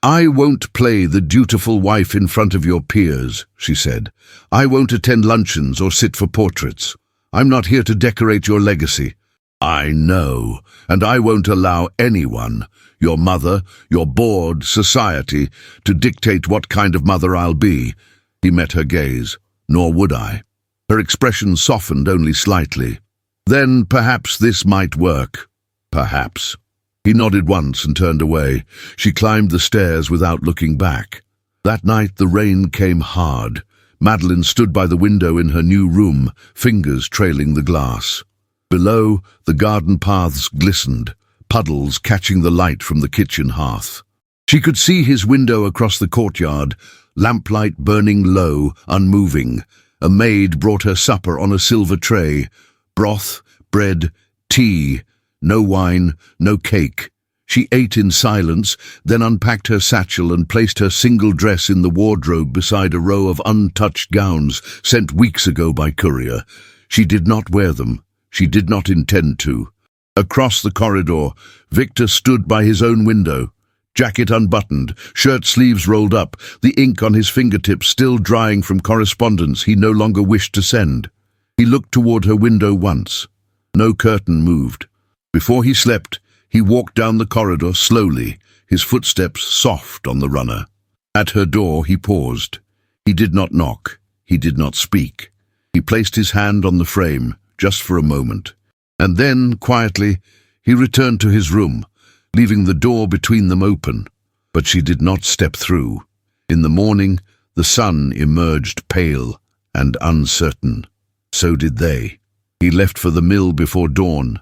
[SPEAKER 1] "I won't play the dutiful wife in front of your peers," she said. "I won't attend luncheons or sit for portraits. I'm not here to decorate your legacy." "I know, and I won't allow anyone, your mother, your board, society, to dictate what kind of mother I'll be." He met her gaze. "Nor would I." Her expression softened only slightly. "Then perhaps this might work. Perhaps." He nodded once and turned away. She climbed the stairs without looking back. That night the rain came hard. Madelyn stood by the window in her new room, fingers trailing the glass. Below, the garden paths glistened, puddles catching the light from the kitchen hearth. She could see his window across the courtyard, lamplight burning low, unmoving. A maid brought her supper on a silver tray. Broth, bread, tea. No wine, no cake. She ate in silence, then unpacked her satchel and placed her single dress in the wardrobe beside a row of untouched gowns sent weeks ago by courier. She did not wear them. She did not intend to. Across the corridor, Victor stood by his own window, jacket unbuttoned, shirt sleeves rolled up, the ink on his fingertips still drying from correspondence he no longer wished to send. He looked toward her window once. No curtain moved. Before he slept, he walked down the corridor slowly, his footsteps soft on the runner. At her door he paused. He did not knock. He did not speak. He placed his hand on the frame, just for a moment. And then, quietly, he returned to his room, leaving the door between them open. But she did not step through. In the morning, the sun emerged pale and uncertain. So did they. He left for the mill before dawn,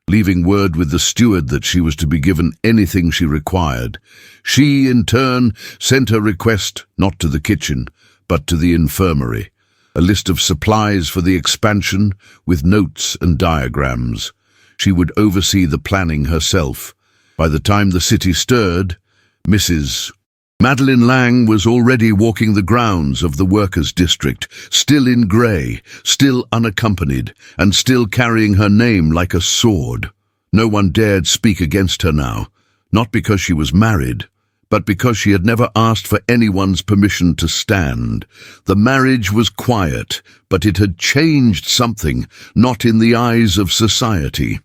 [SPEAKER 1] leaving word with the steward that she was to be given anything she required. She, in turn, sent her request not to the kitchen, but to the infirmary, a list of supplies for the expansion with notes and diagrams. She would oversee the planning herself. By the time the city stirred, Mrs. Madelyn Lang was already walking the grounds of the workers' district, still in grey, still unaccompanied, and still carrying her name like a sword. No one dared speak against her now, not because she was married, but because she had never asked for anyone's permission to stand. The marriage was quiet, but it had changed something, not in the eyes of society.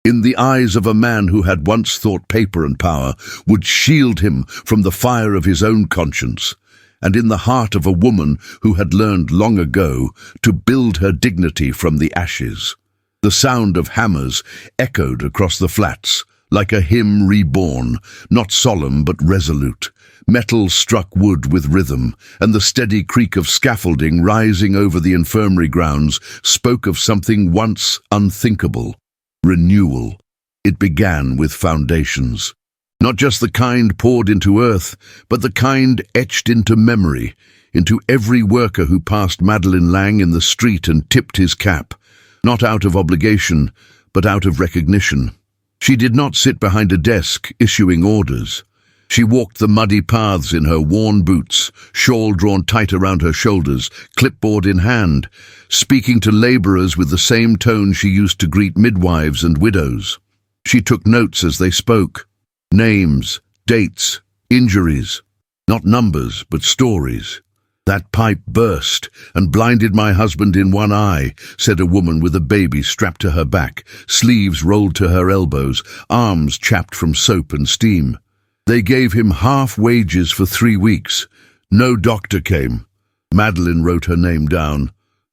[SPEAKER 1] In the eyes of a man who had once thought paper and power would shield him from the fire of his own conscience, and in the heart of a woman who had learned long ago to build her dignity from the ashes. The sound of hammers echoed across the flats, like a hymn reborn, not solemn but resolute. Metal struck wood with rhythm, and the steady creak of scaffolding rising over the infirmary grounds spoke of something once unthinkable. Renewal. It began with foundations. Not just the kind poured into earth, but the kind etched into memory, into every worker who passed Madelyn Lang in the street and tipped his cap, not out of obligation, but out of recognition. She did not sit behind a desk issuing orders. She walked the muddy paths in her worn boots, shawl drawn tight around her shoulders, clipboard in hand, speaking to labourers with the same tone she used to greet midwives and widows. She took notes as they spoke. Names, dates, injuries. Not numbers, but stories. "That pipe burst and blinded my husband in one eye," said a woman with a baby strapped to her back, sleeves rolled to her elbows, arms chapped from soap and steam. "They gave him half wages for 3 weeks. No doctor came." Madelyn wrote her name down.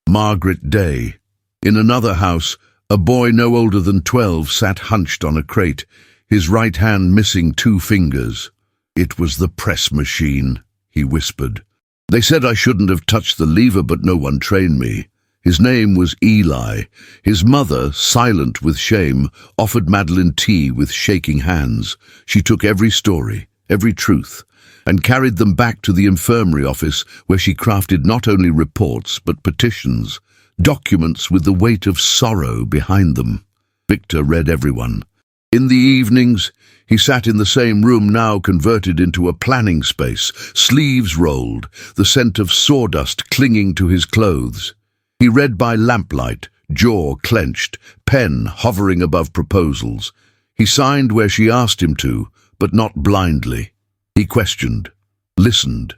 [SPEAKER 1] Margaret Day. In another house, a boy no older than 12 sat hunched on a crate, his right hand missing 2 fingers. "It was the press machine," he whispered. "They said I shouldn't have touched the lever, but no one trained me." His name was Eli. His mother, silent with shame, offered Madelyn tea with shaking hands. She took every story, every truth, and carried them back to the infirmary office, where she crafted not only reports but petitions, documents with the weight of sorrow behind them. Victor read everyone. In the evenings, he sat in the same room now converted into a planning space, sleeves rolled, the scent of sawdust clinging to his clothes. He read by lamplight, jaw clenched, pen hovering above proposals. He signed where she asked him to, but not blindly. He questioned, listened.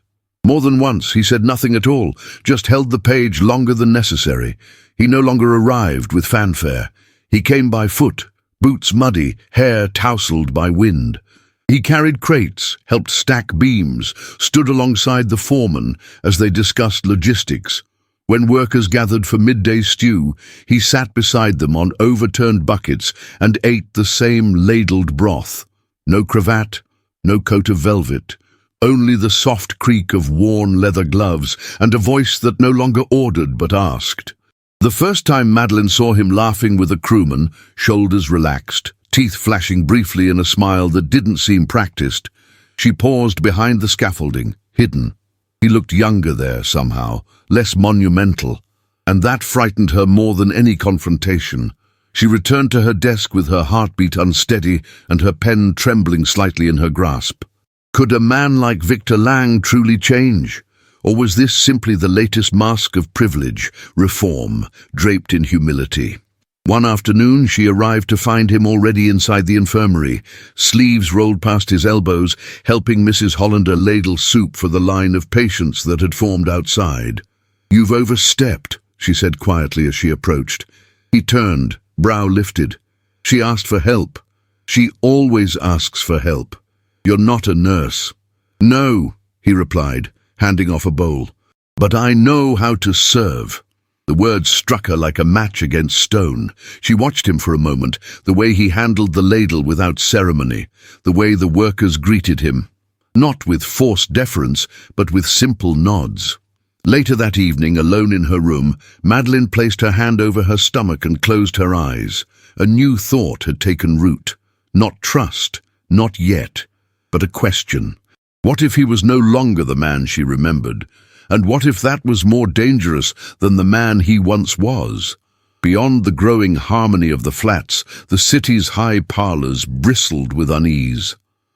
[SPEAKER 1] More than once he said nothing at all, just held the page longer than necessary. He no longer arrived with fanfare. He came by foot, boots muddy, hair tousled by wind. He carried crates, helped stack beams, stood alongside the foreman as they discussed logistics. When workers gathered for midday stew, he sat beside them on overturned buckets and ate the same ladled broth. No cravat, no coat of velvet, only the soft creak of worn leather gloves and a voice that no longer ordered but asked. The first time Madelyn saw him laughing with a crewman, shoulders relaxed, teeth flashing briefly in a smile that didn't seem practiced, she paused behind the scaffolding, hidden. He looked younger there somehow, less monumental, and that frightened her more than any confrontation. She returned to her desk with her heartbeat unsteady and her pen trembling slightly in her grasp. Could a man like Victor Lang truly change? Or was this simply the latest mask of privilege, reform, draped in humility? One afternoon she arrived to find him already inside the infirmary, sleeves rolled past his elbows, helping Mrs. Hollander ladle soup for the line of patients that had formed outside. "You've overstepped," she said quietly as she approached. He turned, brow lifted. She asked for help. She always asks for help. "You're not a nurse." "No," he replied, handing off a bowl. "But I know how to serve." The words struck her like a match against stone. She watched him for a moment, the way he handled the ladle without ceremony, the way the workers greeted him, not with forced deference, but with simple nods. Later that evening, alone in her room, Madelyn placed her hand over her stomach and closed her eyes. A new thought had taken root. Not trust, not yet, but a question. What if he was no longer the man she remembered? And what if that was more dangerous than the man he once was? Beyond the growing harmony of the flats, the city's high parlours bristled with unease.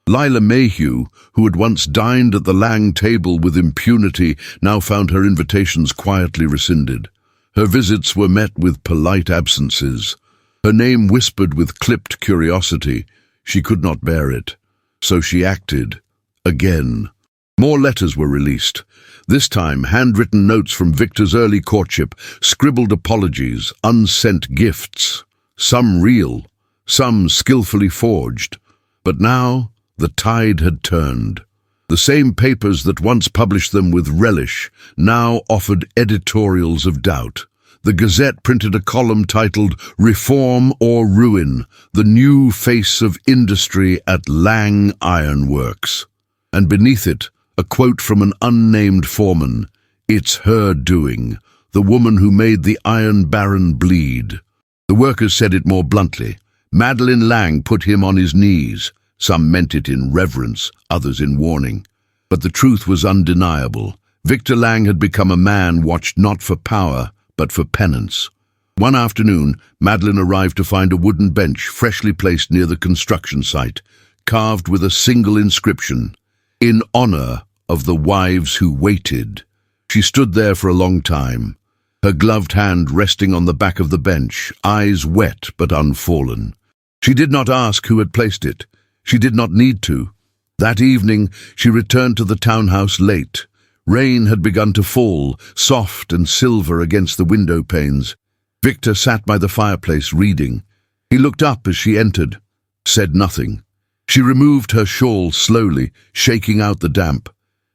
[SPEAKER 1] Lila Mayhew, who had once dined at the Lang table with impunity, now found her invitations quietly rescinded. Her visits were met with polite absences. Her name whispered with clipped curiosity. She could not bear it. So she acted. Again. More letters were released. This time, handwritten notes from Victor's early courtship, scribbled apologies, unsent gifts. Some real, some skillfully forged. But now, the tide had turned. The same papers that once published them with relish now offered editorials of doubt. The Gazette printed a column titled "Reform or Ruin, the New Face of Industry at Lang Iron Works." And beneath it, a quote from an unnamed foreman. "It's her doing, the woman who made the Iron Baron bleed." The workers said it more bluntly. Madelyn Lang put him on his knees. Some meant it in reverence, others in warning. But the truth was undeniable. Victor Lang had become a man watched not for power, but for penance. One afternoon, Madelyn arrived to find a wooden bench freshly placed near the construction site, carved with a single inscription, "In honor of the wives who waited." She stood there for a long time, her gloved hand resting on the back of the bench, eyes wet but unfallen. She did not ask who had placed it. She did not need to. That evening, she returned to the townhouse late. Rain had begun to fall, soft and silver against the window panes. Victor sat by the fireplace reading. He looked up as she entered, said nothing. She removed her shawl slowly, shaking out the damp.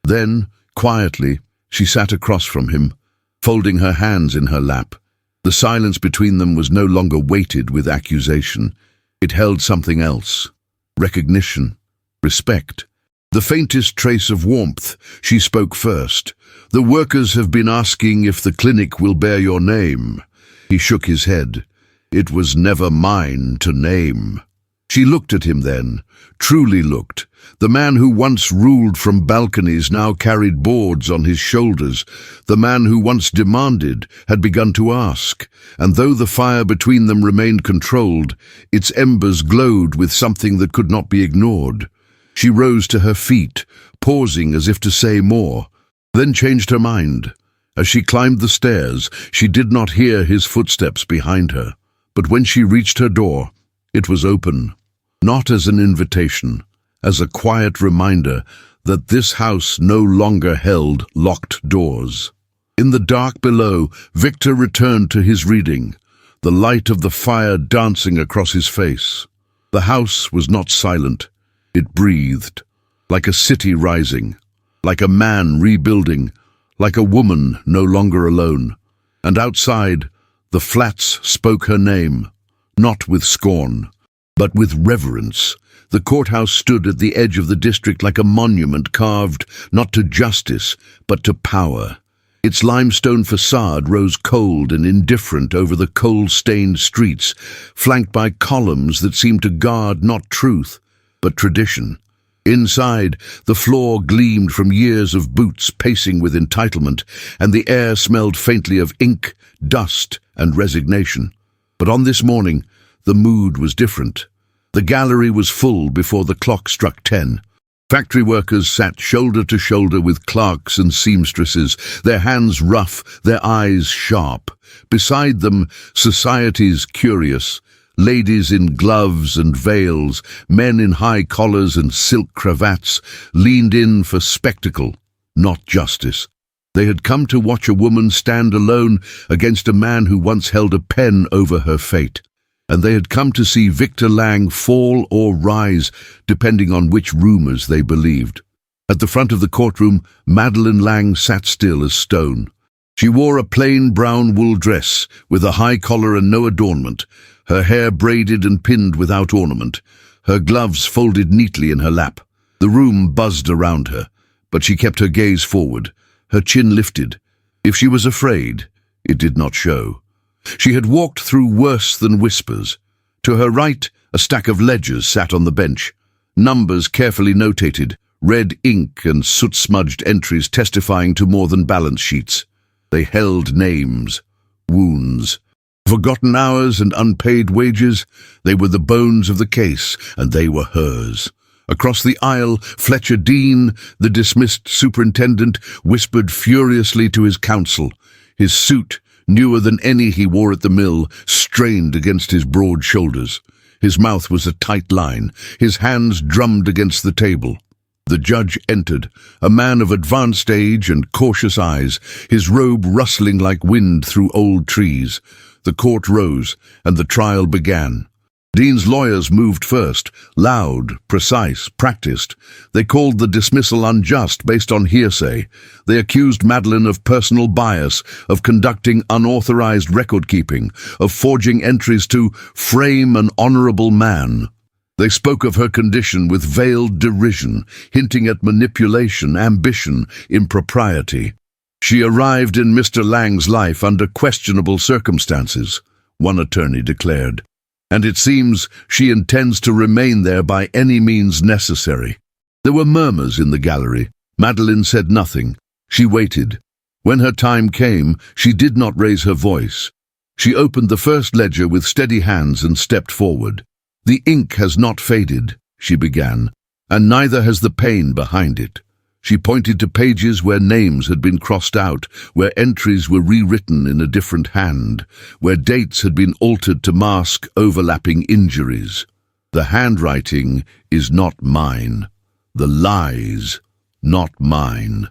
[SPEAKER 1] Then, quietly, she sat across from him, folding her hands in her lap. The silence between them was no longer weighted with accusation. It held something else. Recognition. Respect. The faintest trace of warmth. She spoke first. "The workers have been asking if the clinic will bear your name." He shook his head. "It was never mine to name." She looked at him then, truly looked. The man who once ruled from balconies now carried boards on his shoulders. The man who once demanded had begun to ask, and though the fire between them remained controlled, its embers glowed with something that could not be ignored. She rose to her feet, pausing as if to say more, then changed her mind. As she climbed the stairs, she did not hear his footsteps behind her. But when she reached her door, it was open. Not as an invitation, as a quiet reminder that this house no longer held locked doors. In the dark below, Victor returned to his reading, the light of the fire dancing across his face. The house was not silent. It breathed, like a city rising, like a man rebuilding, like a woman no longer alone. And outside, the flats spoke her name, not with scorn, but with reverence. The courthouse stood at the edge of the district like a monument carved not to justice, but to power. Its limestone facade rose cold and indifferent over the coal-stained streets, flanked by columns that seemed to guard not truth, but tradition. Inside, the floor gleamed from years of boots pacing with entitlement, and the air smelled faintly of ink, dust, and resignation. But on this morning, the mood was different. The gallery was full before the clock struck 10. Factory workers sat shoulder to shoulder with clerks and seamstresses, their hands rough, their eyes sharp. Beside them, society's curious, ladies in gloves and veils, men in high collars and silk cravats, leaned in for spectacle, not justice. They had come to watch a woman stand alone against a man who once held a pen over her fate. And they had come to see Victor Lang fall or rise, depending on which rumors they believed. At the front of the courtroom, Madelyn Lang sat still as stone. She wore a plain brown wool dress, with a high collar and no adornment, her hair braided and pinned without ornament, her gloves folded neatly in her lap. The room buzzed around her, but she kept her gaze forward, her chin lifted. If she was afraid, it did not show. She had walked through worse than whispers. To her right, a stack of ledgers sat on the bench, numbers carefully notated, red ink and soot-smudged entries testifying to more than balance sheets. They held names, wounds, forgotten hours and unpaid wages. They were the bones of the case, and they were hers. Across the aisle, Fletcher Dean, the dismissed superintendent, whispered furiously to his counsel. His suit, newer than any he wore at the mill, strained against his broad shoulders. His mouth was a tight line. His hands drummed against the table. The judge entered, a man of advanced age and cautious eyes, his robe rustling like wind through old trees. The court rose, and the trial began. Dean's lawyers moved first, loud, precise, practiced. They called the dismissal unjust based on hearsay. They accused Madelyn of personal bias, of conducting unauthorized record-keeping, of forging entries to frame an honorable man. They spoke of her condition with veiled derision, hinting at manipulation, ambition, impropriety. She arrived in Mr. Lang's life under questionable circumstances, one attorney declared. And it seems she intends to remain there by any means necessary. There were murmurs in the gallery. Madelyn said nothing. She waited. When her time came, she did not raise her voice. She opened the first ledger with steady hands and stepped forward. "The ink has not faded," she began, "and neither has the pain behind it." She pointed to pages where names had been crossed out, where entries were rewritten in a different hand, where dates had been altered to mask overlapping injuries. "The handwriting is not mine. The lies, not mine.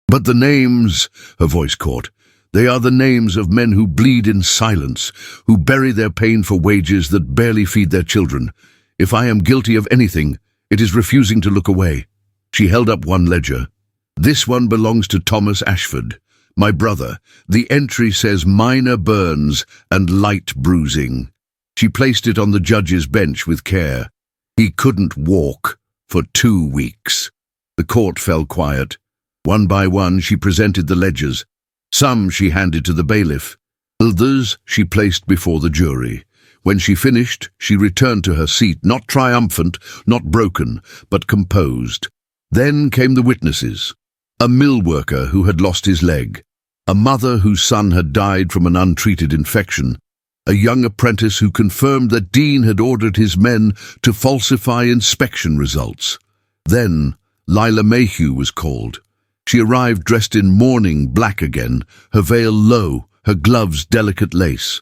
[SPEAKER 1] But the names," her voice caught, "they are the names of men who bleed in silence, who bury their pain for wages that barely feed their children. If I am guilty of anything, it is refusing to look away." She held up one ledger. "This one belongs to Thomas Ashford, my brother. The entry says minor burns and light bruising." She placed it on the judge's bench with care. "He couldn't walk for 2 weeks." The court fell quiet. One by one she presented the ledgers. Some she handed to the bailiff. Others she placed before the jury. When she finished, she returned to her seat, not triumphant, not broken, but composed. Then came the witnesses. A mill worker who had lost his leg, a mother whose son had died from an untreated infection, a young apprentice who confirmed that Dean had ordered his men to falsify inspection results. Then Lila Mayhew was called. She arrived dressed in mourning black again, her veil low, her gloves delicate lace.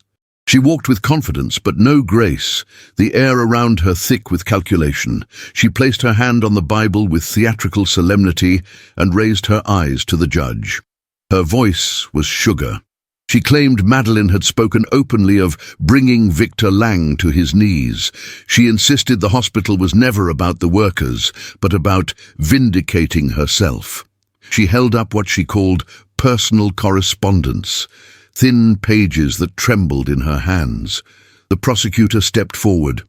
[SPEAKER 1] She walked with confidence, but no grace, the air around her thick with calculation. She placed her hand on the Bible with theatrical solemnity and raised her eyes to the judge. Her voice was sugar. She claimed Madelyn had spoken openly of bringing Victor Lang to his knees. She insisted the hospital was never about the workers, but about vindicating herself. She held up what she called personal correspondence, thin pages that trembled in her hands. The prosecutor stepped forward.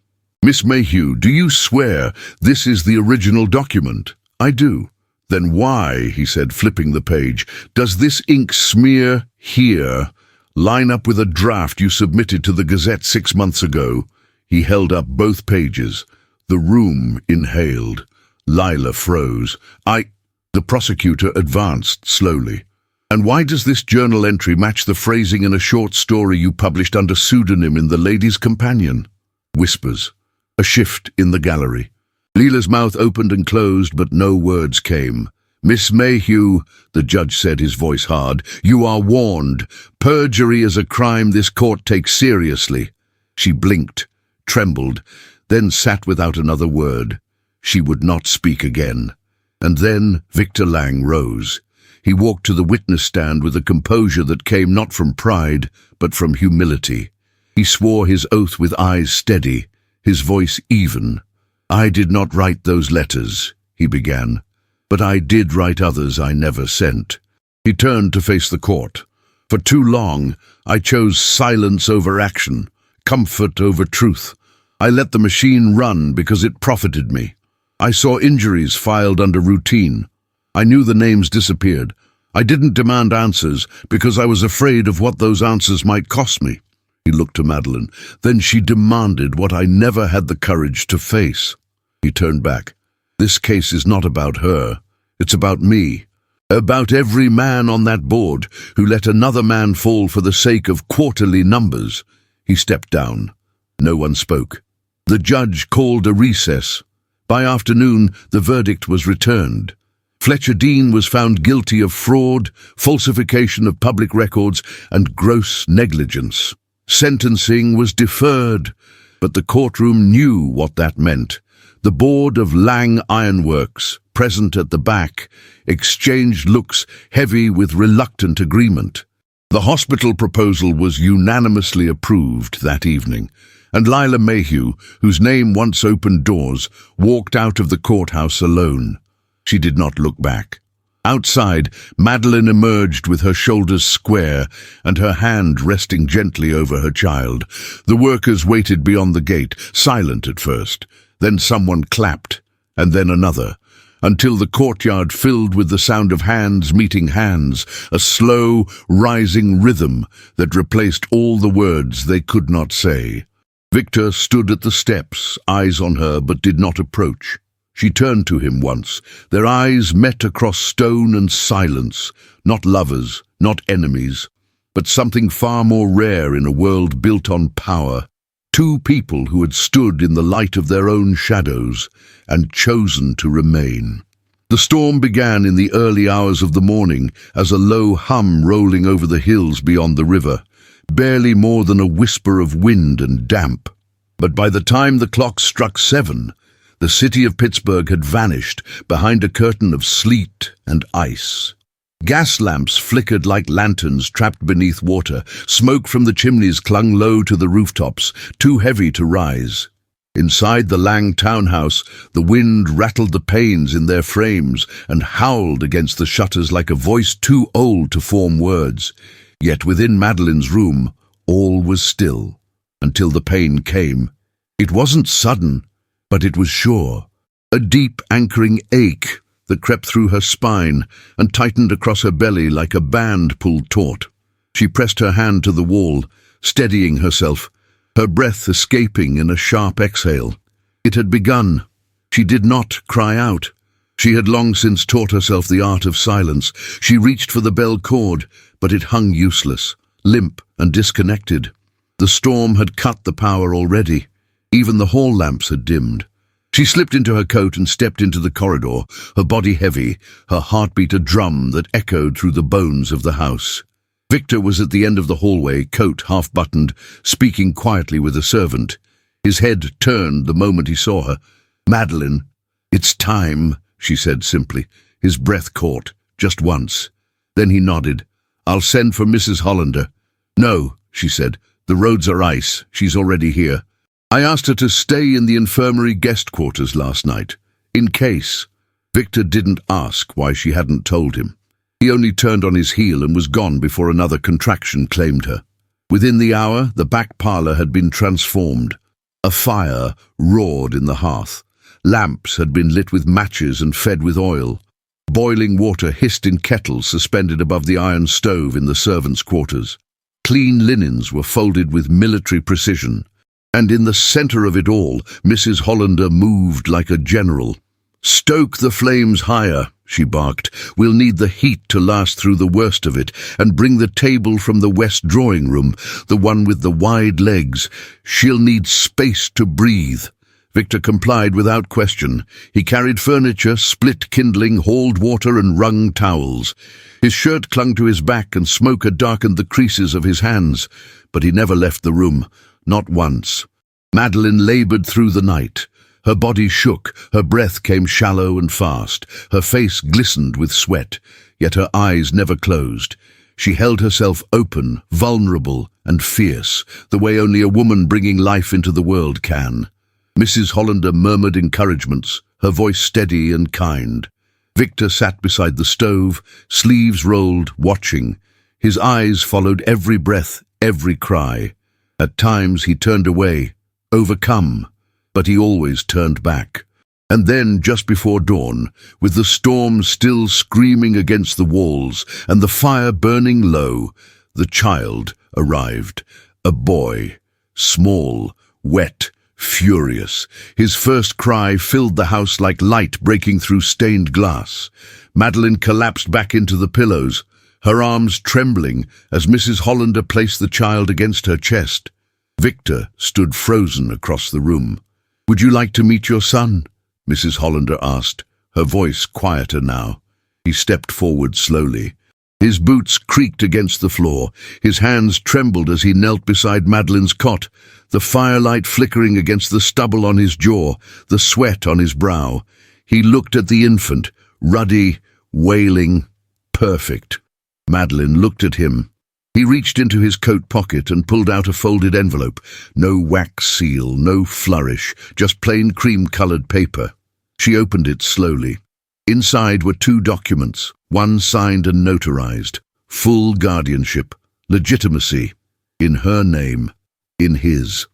[SPEAKER 1] "Miss Mayhew, do you swear this is the original document?" "I do." "Then why," he said, flipping the page, "does this ink smear here line up with a draft you submitted to the Gazette 6 months ago?" He held up both pages. The room inhaled. Lila froze. The prosecutor advanced slowly. "And why does this journal entry match the phrasing in a short story you published under pseudonym in The Lady's Companion?" Whispers. A shift in the gallery. Lila's mouth opened and closed, but no words came. "Miss Mayhew," the judge said, his voice hard, "you are warned. Perjury is a crime this court takes seriously." She blinked, trembled, then sat without another word. She would not speak again. And then Victor Lang rose. He walked to the witness stand with a composure that came not from pride, but from humility. He swore his oath with eyes steady, his voice even. "I did not write those letters," he began, "but I did write others I never sent." He turned to face the court. "For too long, I chose silence over action, comfort over truth. I let the machine run because it profited me. I saw injuries filed under routine. I knew the names disappeared. I didn't demand answers because I was afraid of what those answers might cost me." He looked to Madelyn. "Then she demanded what I never had the courage to face." He turned back. "This case is not about her. It's about me. About every man on that board who let another man fall for the sake of quarterly numbers." He stepped down. No one spoke. The judge called a recess. By afternoon, the verdict was returned. Fletcher Dean was found guilty of fraud, falsification of public records, and gross negligence. Sentencing was deferred, but the courtroom knew what that meant. The board of Lang Ironworks, present at the back, exchanged looks heavy with reluctant agreement. The hospital proposal was unanimously approved that evening, and Lila Mayhew, whose name once opened doors, walked out of the courthouse alone. She did not look back. Outside, Madelyn emerged with her shoulders square and her hand resting gently over her child. The workers waited beyond the gate, silent at first. Then someone clapped, and then another, until the courtyard filled with the sound of hands meeting hands, a slow, rising rhythm that replaced all the words they could not say. Victor stood at the steps, eyes on her, but did not approach. She turned to him once. Their eyes met across stone and silence, not lovers, not enemies, but something far more rare in a world built on power. Two people who had stood in the light of their own shadows and chosen to remain. The storm began in the early hours of the morning as a low hum rolling over the hills beyond the river, barely more than a whisper of wind and damp. But by the time the clock struck 7, the city of Pittsburgh had vanished behind a curtain of sleet and ice. Gas lamps flickered like lanterns trapped beneath water. Smoke from the chimneys clung low to the rooftops, too heavy to rise. Inside the Lang townhouse, the wind rattled the panes in their frames and howled against the shutters like a voice too old to form words. Yet within Madelyn's room, all was still, until the pain came. It wasn't sudden, but it was sure. A deep, anchoring ache that crept through her spine and tightened across her belly like a band pulled taut. She pressed her hand to the wall, steadying herself, her breath escaping in a sharp exhale. It had begun. She did not cry out. She had long since taught herself the art of silence. She reached for the bell cord, but it hung useless, limp and disconnected. The storm had cut the power already. Even the hall lamps had dimmed. She slipped into her coat and stepped into the corridor, her body heavy, her heartbeat a drum that echoed through the bones of the house. Victor was at the end of the hallway, coat half-buttoned, speaking quietly with a servant. His head turned the moment he saw her. "Madelyn." "It's time," she said simply. His breath caught, just once. Then he nodded. "I'll send for Mrs. Hollander." "No," she said. "The roads are ice. She's already here. I asked her to stay in the infirmary guest quarters last night, in case." Victor didn't ask why she hadn't told him. He only turned on his heel and was gone before another contraction claimed her. Within the hour, the back parlour had been transformed. A fire roared in the hearth. Lamps had been lit with matches and fed with oil. Boiling water hissed in kettles suspended above the iron stove in the servants' quarters. Clean linens were folded with military precision. And in the centre of it all, Mrs. Hollander moved like a general. "Stoke the flames higher," she barked. "We'll need the heat to last through the worst of it, and bring the table from the west drawing room, the one with the wide legs. She'll need space to breathe." Victor complied without question. He carried furniture, split kindling, hauled water and wrung towels. His shirt clung to his back and smoke had darkened the creases of his hands, but he never left the room, not once. Madelyn laboured through the night. Her body shook, her breath came shallow and fast, her face glistened with sweat, yet her eyes never closed. She held herself open, vulnerable and fierce, the way only a woman bringing life into the world can. Mrs. Hollander murmured encouragements, her voice steady and kind. Victor sat beside the stove, sleeves rolled, watching. His eyes followed every breath, every cry. At times he turned away, overcome, but he always turned back. And then, just before dawn, with the storm still screaming against the walls and the fire burning low, the child arrived. A boy, small, wet, furious. His first cry filled the house like light breaking through stained glass. Madelyn collapsed back into the pillows, her arms trembling as Mrs. Hollander placed the child against her chest. Victor stood frozen across the room. "Would you like to meet your son?" Mrs. Hollander asked, her voice quieter now. He stepped forward slowly. His boots creaked against the floor. His hands trembled as he knelt beside Madelyn's cot, the firelight flickering against the stubble on his jaw, the sweat on his brow. He looked at the infant, ruddy, wailing, perfect. Madelyn looked at him. He reached into his coat pocket and pulled out a folded envelope. No wax seal, no flourish, just plain cream-coloured paper. She opened it slowly. Inside were 2 documents, one signed and notarized. Full guardianship, legitimacy, in her name, in his.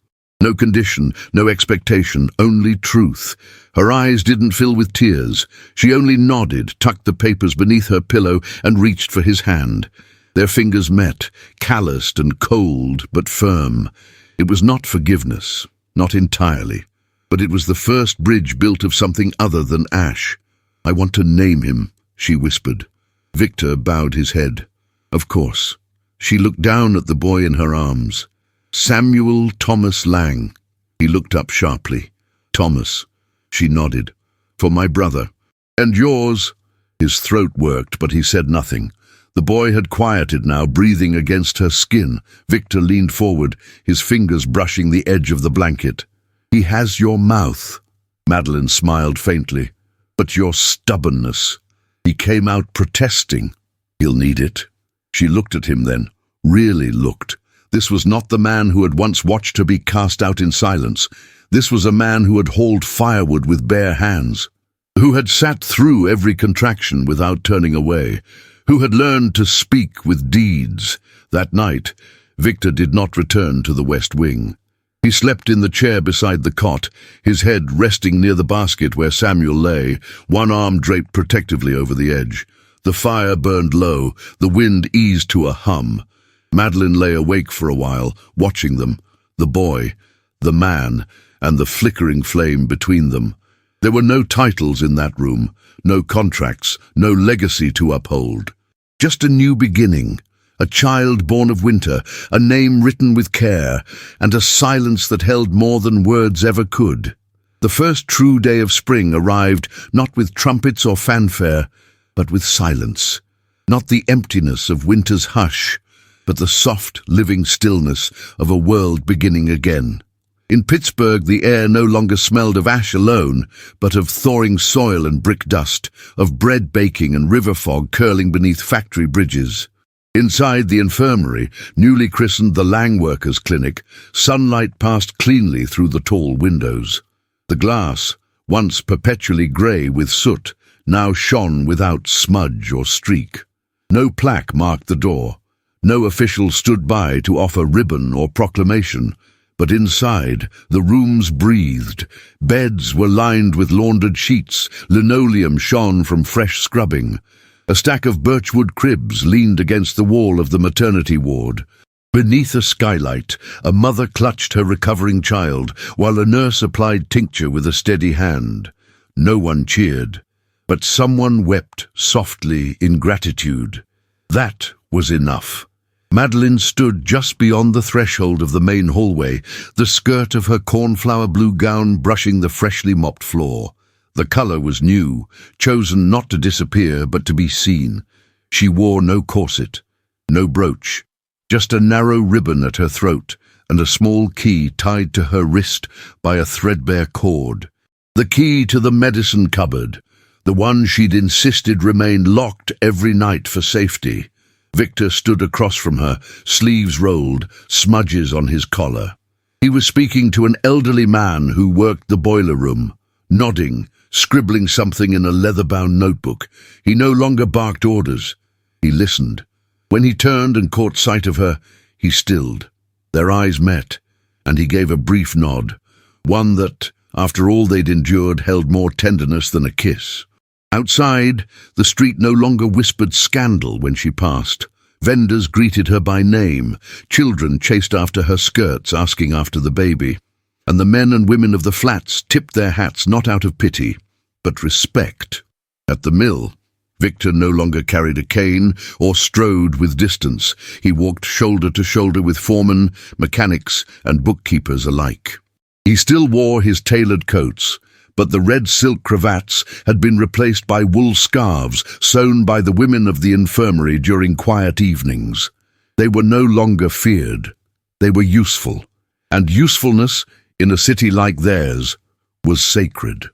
[SPEAKER 1] No condition, no expectation, only truth. Her eyes didn't fill with tears. She only nodded, tucked the papers beneath her pillow and reached for his hand. Their fingers met, calloused and cold but firm. It was not forgiveness, not entirely, but it was the first bridge built of something other than ash. "I want to name him," she whispered. Victor bowed his head. "Of course." She looked down at the boy in her arms. "Samuel Thomas Lang." He looked up sharply. "Thomas." She nodded. "For my brother." "And yours?" His throat worked, but he said nothing. The boy had quieted now, breathing against her skin. Victor leaned forward, his fingers brushing the edge of the blanket. "He has your mouth." Madelyn smiled faintly. "But your stubbornness." He came out protesting. "He'll need it." She looked at him then, really looked. This was not the man who had once watched her be cast out in silence. This was a man who had hauled firewood with bare hands, who had sat through every contraction without turning away, who had learned to speak with deeds. That night, Victor did not return to the West Wing. He slept in the chair beside the cot, his head resting near the basket where Samuel lay, one arm draped protectively over the edge. The fire burned low, the wind eased to a hum. Madelyn lay awake for a while, watching them, the boy, the man, and the flickering flame between them. There were no titles in that room, no contracts, no legacy to uphold. Just a new beginning, a child born of winter, a name written with care, and a silence that held more than words ever could. The first true day of spring arrived not with trumpets or fanfare, but with silence. Not the emptiness of winter's hush, but the soft, living stillness of a world beginning again. In Pittsburgh, the air no longer smelled of ash alone, but of thawing soil and brick dust, of bread baking and river fog curling beneath factory bridges. Inside the infirmary, newly christened the Lang Workers' Clinic, sunlight passed cleanly through the tall windows. The glass, once perpetually grey with soot, now shone without smudge or streak. No plaque marked the door. No official stood by to offer ribbon or proclamation. But inside, the rooms breathed. Beds were lined with laundered sheets, linoleum shone from fresh scrubbing. A stack of birchwood cribs leaned against the wall of the maternity ward. Beneath a skylight, a mother clutched her recovering child, while a nurse applied tincture with a steady hand. No one cheered, but someone wept softly in gratitude. That was enough. Madelyn stood just beyond the threshold of the main hallway, the skirt of her cornflower blue gown brushing the freshly mopped floor. The colour was new, chosen not to disappear but to be seen. She wore no corset, no brooch, just a narrow ribbon at her throat and a small key tied to her wrist by a threadbare cord. The key to the medicine cupboard, the one she'd insisted remained locked every night for safety. Victor stood across from her, sleeves rolled, smudges on his collar. He was speaking to an elderly man who worked the boiler room, nodding, scribbling something in a leather-bound notebook. He no longer barked orders. He listened. When he turned and caught sight of her, he stilled. Their eyes met, and he gave a brief nod, one that, after all they'd endured, held more tenderness than a kiss. Outside, the street no longer whispered scandal when she passed. Vendors greeted her by name. Children chased after her skirts, asking after the baby. And the men and women of the flats tipped their hats not out of pity, but respect. At the mill, Victor no longer carried a cane or strode with distance. He walked shoulder to shoulder with foremen, mechanics, and bookkeepers alike. He still wore his tailored coats, but the red silk cravats had been replaced by wool scarves sewn by the women of the infirmary during quiet evenings. They were no longer feared. They were useful, and usefulness, in a city like theirs, was sacred.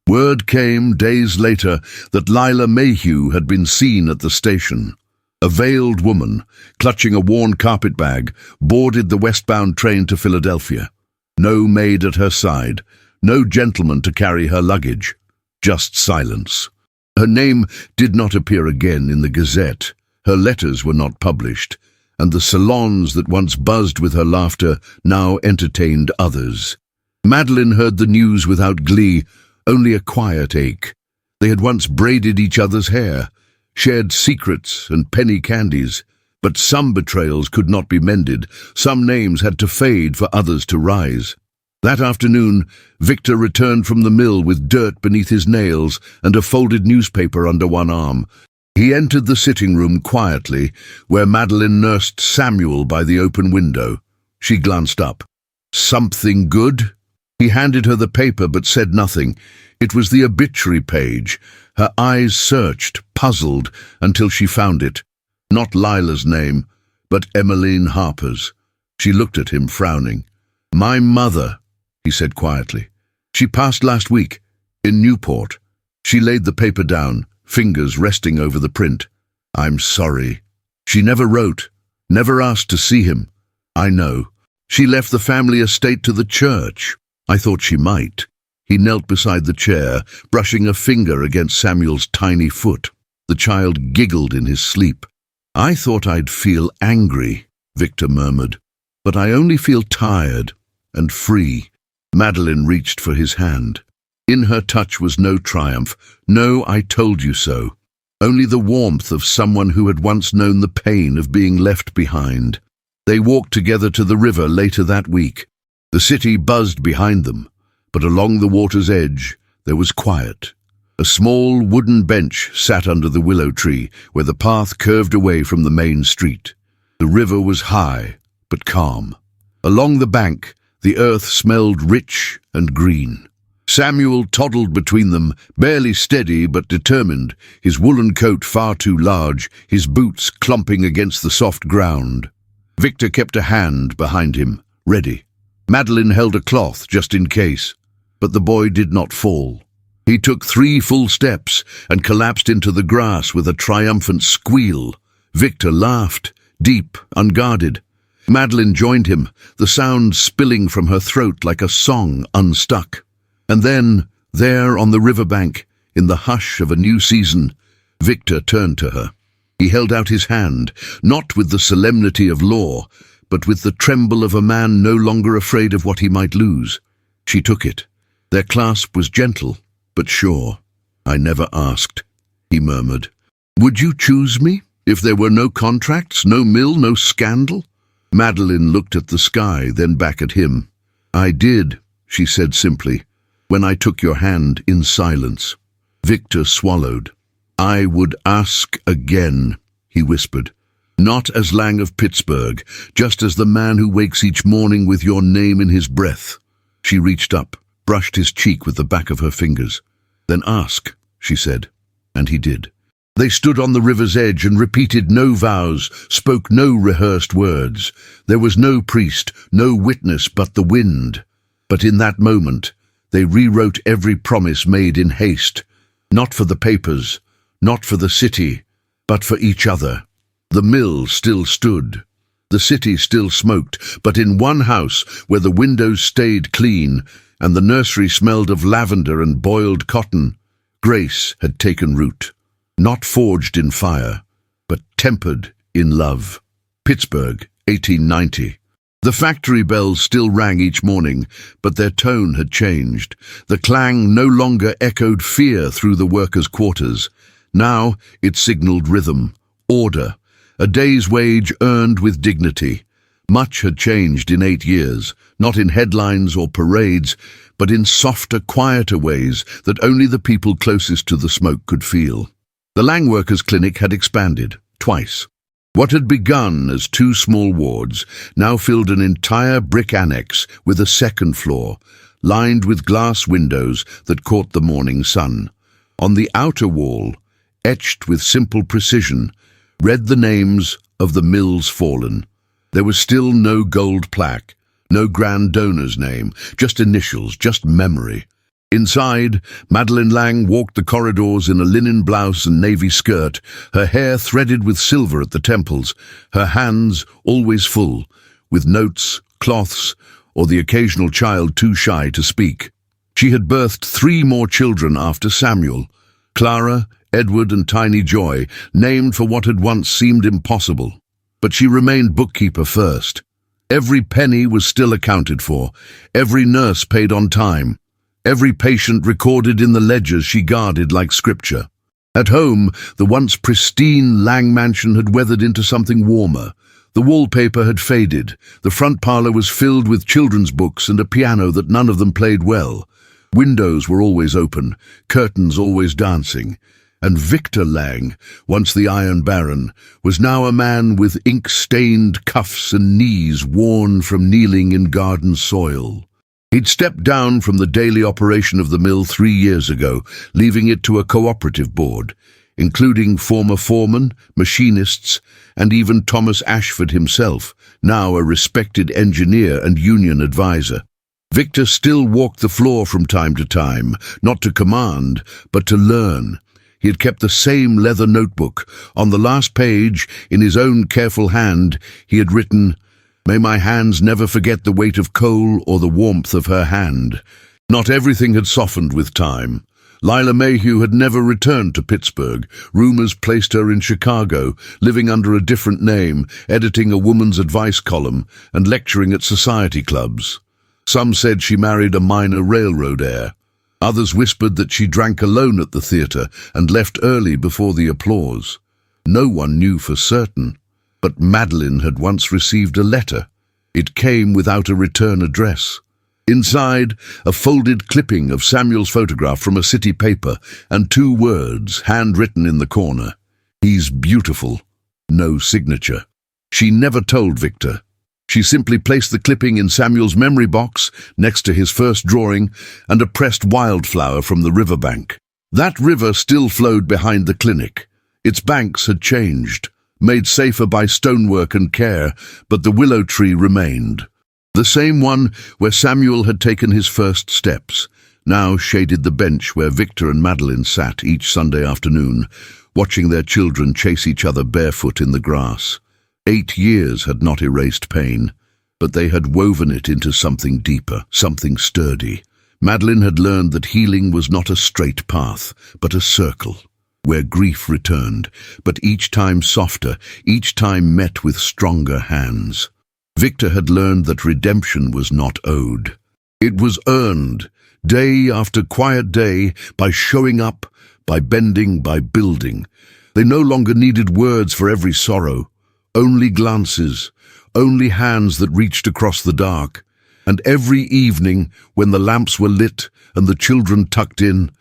[SPEAKER 1] Word came days later that Lila Mayhew had been seen at the station. A veiled woman, clutching a worn carpetbag, boarded the westbound train to Philadelphia. No maid at her side, no gentleman to carry her luggage, just silence. Her name did not appear again in the Gazette, her letters were not published, and the salons that once buzzed with her laughter now entertained others. Madelyn heard the news without glee, only a quiet ache. They had once braided each other's hair, shared secrets and penny candies, but some betrayals could not be mended, some names had to fade for others to rise. That afternoon, Victor returned from the mill with dirt beneath his nails and a folded newspaper under one arm. He entered the sitting room quietly, where Madelyn nursed Samuel by the open window. She glanced up. "Something good?" He handed her the paper but said nothing. It was the obituary page. Her eyes searched, puzzled, until she found it. Not Lila's name, but Emmeline Harper's. She looked at him, frowning. "My mother," he said quietly. "She passed last week, in Newport." She laid the paper down, fingers resting over the print. "I'm sorry. She never wrote, never asked to see him." "I know. She left the family estate to the church." "I thought she might." He knelt beside the chair, brushing a finger against Samuel's tiny foot. The child giggled in his sleep. "I thought I'd feel angry," Victor murmured, "but I only feel tired and free." Madelyn reached for his hand. In her touch was no triumph, no "I told you so," only the warmth of someone who had once known the pain of being left behind. They walked together to the river later that week. The city buzzed behind them, but along the water's edge there was quiet. A small wooden bench sat under the willow tree, where the path curved away from the main street. The river was high, but calm. Along the bank, the earth smelled rich and green. Samuel toddled between them, barely steady but determined, his woolen coat far too large, his boots clumping against the soft ground. Victor kept a hand behind him, ready. Madelyn held a cloth just in case, but the boy did not fall. He took 3 full steps and collapsed into the grass with a triumphant squeal. Victor laughed, deep, unguarded. Madelyn joined him, the sound spilling from her throat like a song unstuck. And then, there on the riverbank, in the hush of a new season, Victor turned to her. He held out his hand, not with the solemnity of law, but with the tremble of a man no longer afraid of what he might lose. She took it. Their clasp was gentle, but sure. "I never asked," he murmured. "Would you choose me, if there were no contracts, no mill, no scandal?" Madelyn looked at the sky, then back at him. "I did," she said simply, "when I took your hand in silence." Victor swallowed. "I would ask again," he whispered. "Not as Lang of Pittsburgh, just as the man who wakes each morning with your name in his breath." She reached up, brushed his cheek with the back of her fingers. "Then ask," she said, and he did. They stood on the river's edge and repeated no vows, spoke no rehearsed words. There was no priest, no witness but the wind. But in that moment, they rewrote every promise made in haste, not for the papers, not for the city, but for each other. The mill still stood. The city still smoked, but in one house where the windows stayed clean and the nursery smelled of lavender and boiled cotton, grace had taken root. Not forged in fire, but tempered in love. Pittsburgh, 1890. The factory bells still rang each morning, but their tone had changed. The clang no longer echoed fear through the workers' quarters. Now it signaled rhythm, order, a day's wage earned with dignity. Much had changed in 8 years, not in headlines or parades, but in softer, quieter ways that only the people closest to the smoke could feel. The Lang Workers' Clinic had expanded, twice. What had begun as 2 small wards now filled an entire brick annex with a second floor, lined with glass windows that caught the morning sun. On the outer wall, etched with simple precision, read the names of the mills fallen. There was still no gold plaque, no grand donor's name, just initials, just memory. Inside, Madelyn Lang walked the corridors in a linen blouse and navy skirt, her hair threaded with silver at the temples, her hands always full, with notes, cloths, or the occasional child too shy to speak. She had birthed 3 more children after Samuel, Clara, Edward and Tiny Joy, named for what had once seemed impossible. But she remained bookkeeper first. Every penny was still accounted for, every nurse paid on time, every patient recorded in the ledgers she guarded like scripture. At home, the once pristine Lang mansion had weathered into something warmer. The wallpaper had faded, the front parlour was filled with children's books and a piano that none of them played well. Windows were always open, curtains always dancing. And Victor Lang, once the Iron Baron, was now a man with ink-stained cuffs and knees worn from kneeling in garden soil. He'd stepped down from the daily operation of the mill 3 years ago, leaving it to a cooperative board, including former foremen, machinists, and even Thomas Ashford himself, now a respected engineer and union advisor. Victor still walked the floor from time to time, not to command, but to learn. He had kept the same leather notebook. On the last page, in his own careful hand, he had written, "May my hands never forget the weight of coal or the warmth of her hand." Not everything had softened with time. Lila Mayhew had never returned to Pittsburgh. Rumors placed her in Chicago, living under a different name, editing a woman's advice column, and lecturing at society clubs. Some said she married a minor railroad heir. Others whispered that she drank alone at the theatre and left early before the applause. No one knew for certain. But Madelyn had once received a letter. It came without a return address. Inside, a folded clipping of Samuel's photograph from a city paper and 2 words, handwritten in the corner. "He's beautiful." No signature. She never told Victor. She simply placed the clipping in Samuel's memory box next to his first drawing and a pressed wildflower from the riverbank. That river still flowed behind the clinic. Its banks had changed. made safer by stonework and care, but the willow tree remained. The same one where Samuel had taken his first steps, now shaded the bench where Victor and Madelyn sat each Sunday afternoon, watching their children chase each other barefoot in the grass. 8 years had not erased pain, but they had woven it into something deeper, something sturdy. Madelyn had learned that healing was not a straight path, but a circle, where grief returned, but each time softer, each time met with stronger hands. Victor had learned that redemption was not owed. It was earned, day after quiet day, by showing up, by bending, by building. They no longer needed words for every sorrow, only glances, only hands that reached across the dark. And every evening, when the lamps were lit and the children tucked in,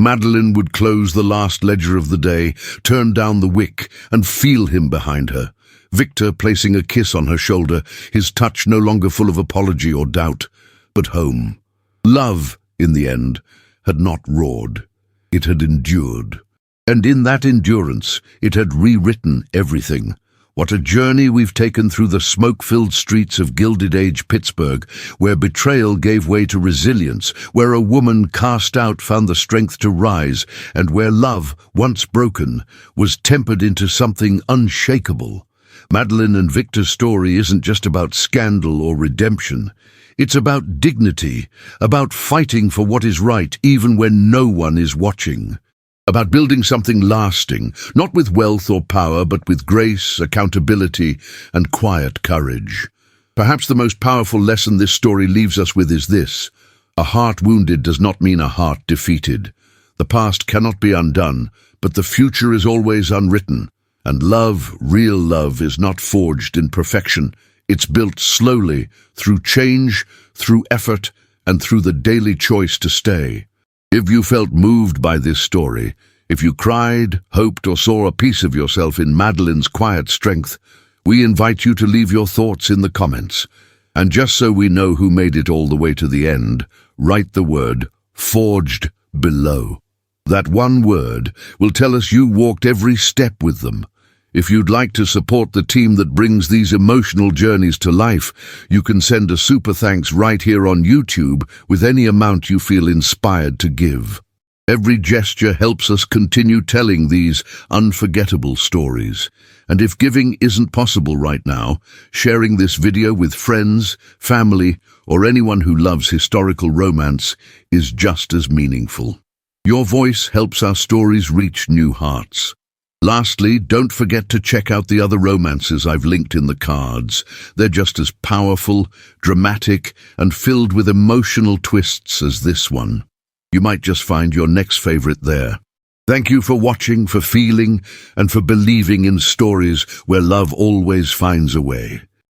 [SPEAKER 1] Madelyn would close the last ledger of the day, turn down the wick, and feel him behind her. Victor placing a kiss on her shoulder, his touch no longer full of apology or doubt, but home. Love, in the end, had not roared. It had endured. And in that endurance, it had rewritten everything. What a journey we've taken through the smoke-filled streets of Gilded Age Pittsburgh, where betrayal gave way to resilience, where a woman cast out found the strength to rise, and where love, once broken, was tempered into something unshakable. Madelyn and Victor's story isn't just about scandal or redemption. It's about dignity, about fighting for what is right even when no one is watching. About building something lasting, not with wealth or power, but with grace, accountability, and quiet courage. Perhaps the most powerful lesson this story leaves us with is this: a heart wounded does not mean a heart defeated. The past cannot be undone, but the future is always unwritten. And love, real love, is not forged in perfection. It's built slowly, through change, through effort, and through the daily choice to stay. If you felt moved by this story, if you cried, hoped, or saw a piece of yourself in Madelyn's quiet strength, we invite you to leave your thoughts in the comments. And just so we know who made it all the way to the end, write the word "forged" below. That one word will tell us you walked every step with them. If you'd like to support the team that brings these emotional journeys to life, you can send a super thanks right here on YouTube with any amount you feel inspired to give. Every gesture helps us continue telling these unforgettable stories. And if giving isn't possible right now, sharing this video with friends, family, or anyone who loves historical romance is just as meaningful. Your voice helps our stories reach new hearts. Lastly, don't forget to check out the other romances I've linked in the cards. They're just as powerful, dramatic, and filled with emotional twists as this one. You might just find your next favorite there. Thank you for watching, for feeling, and for believing in stories where love always finds a way.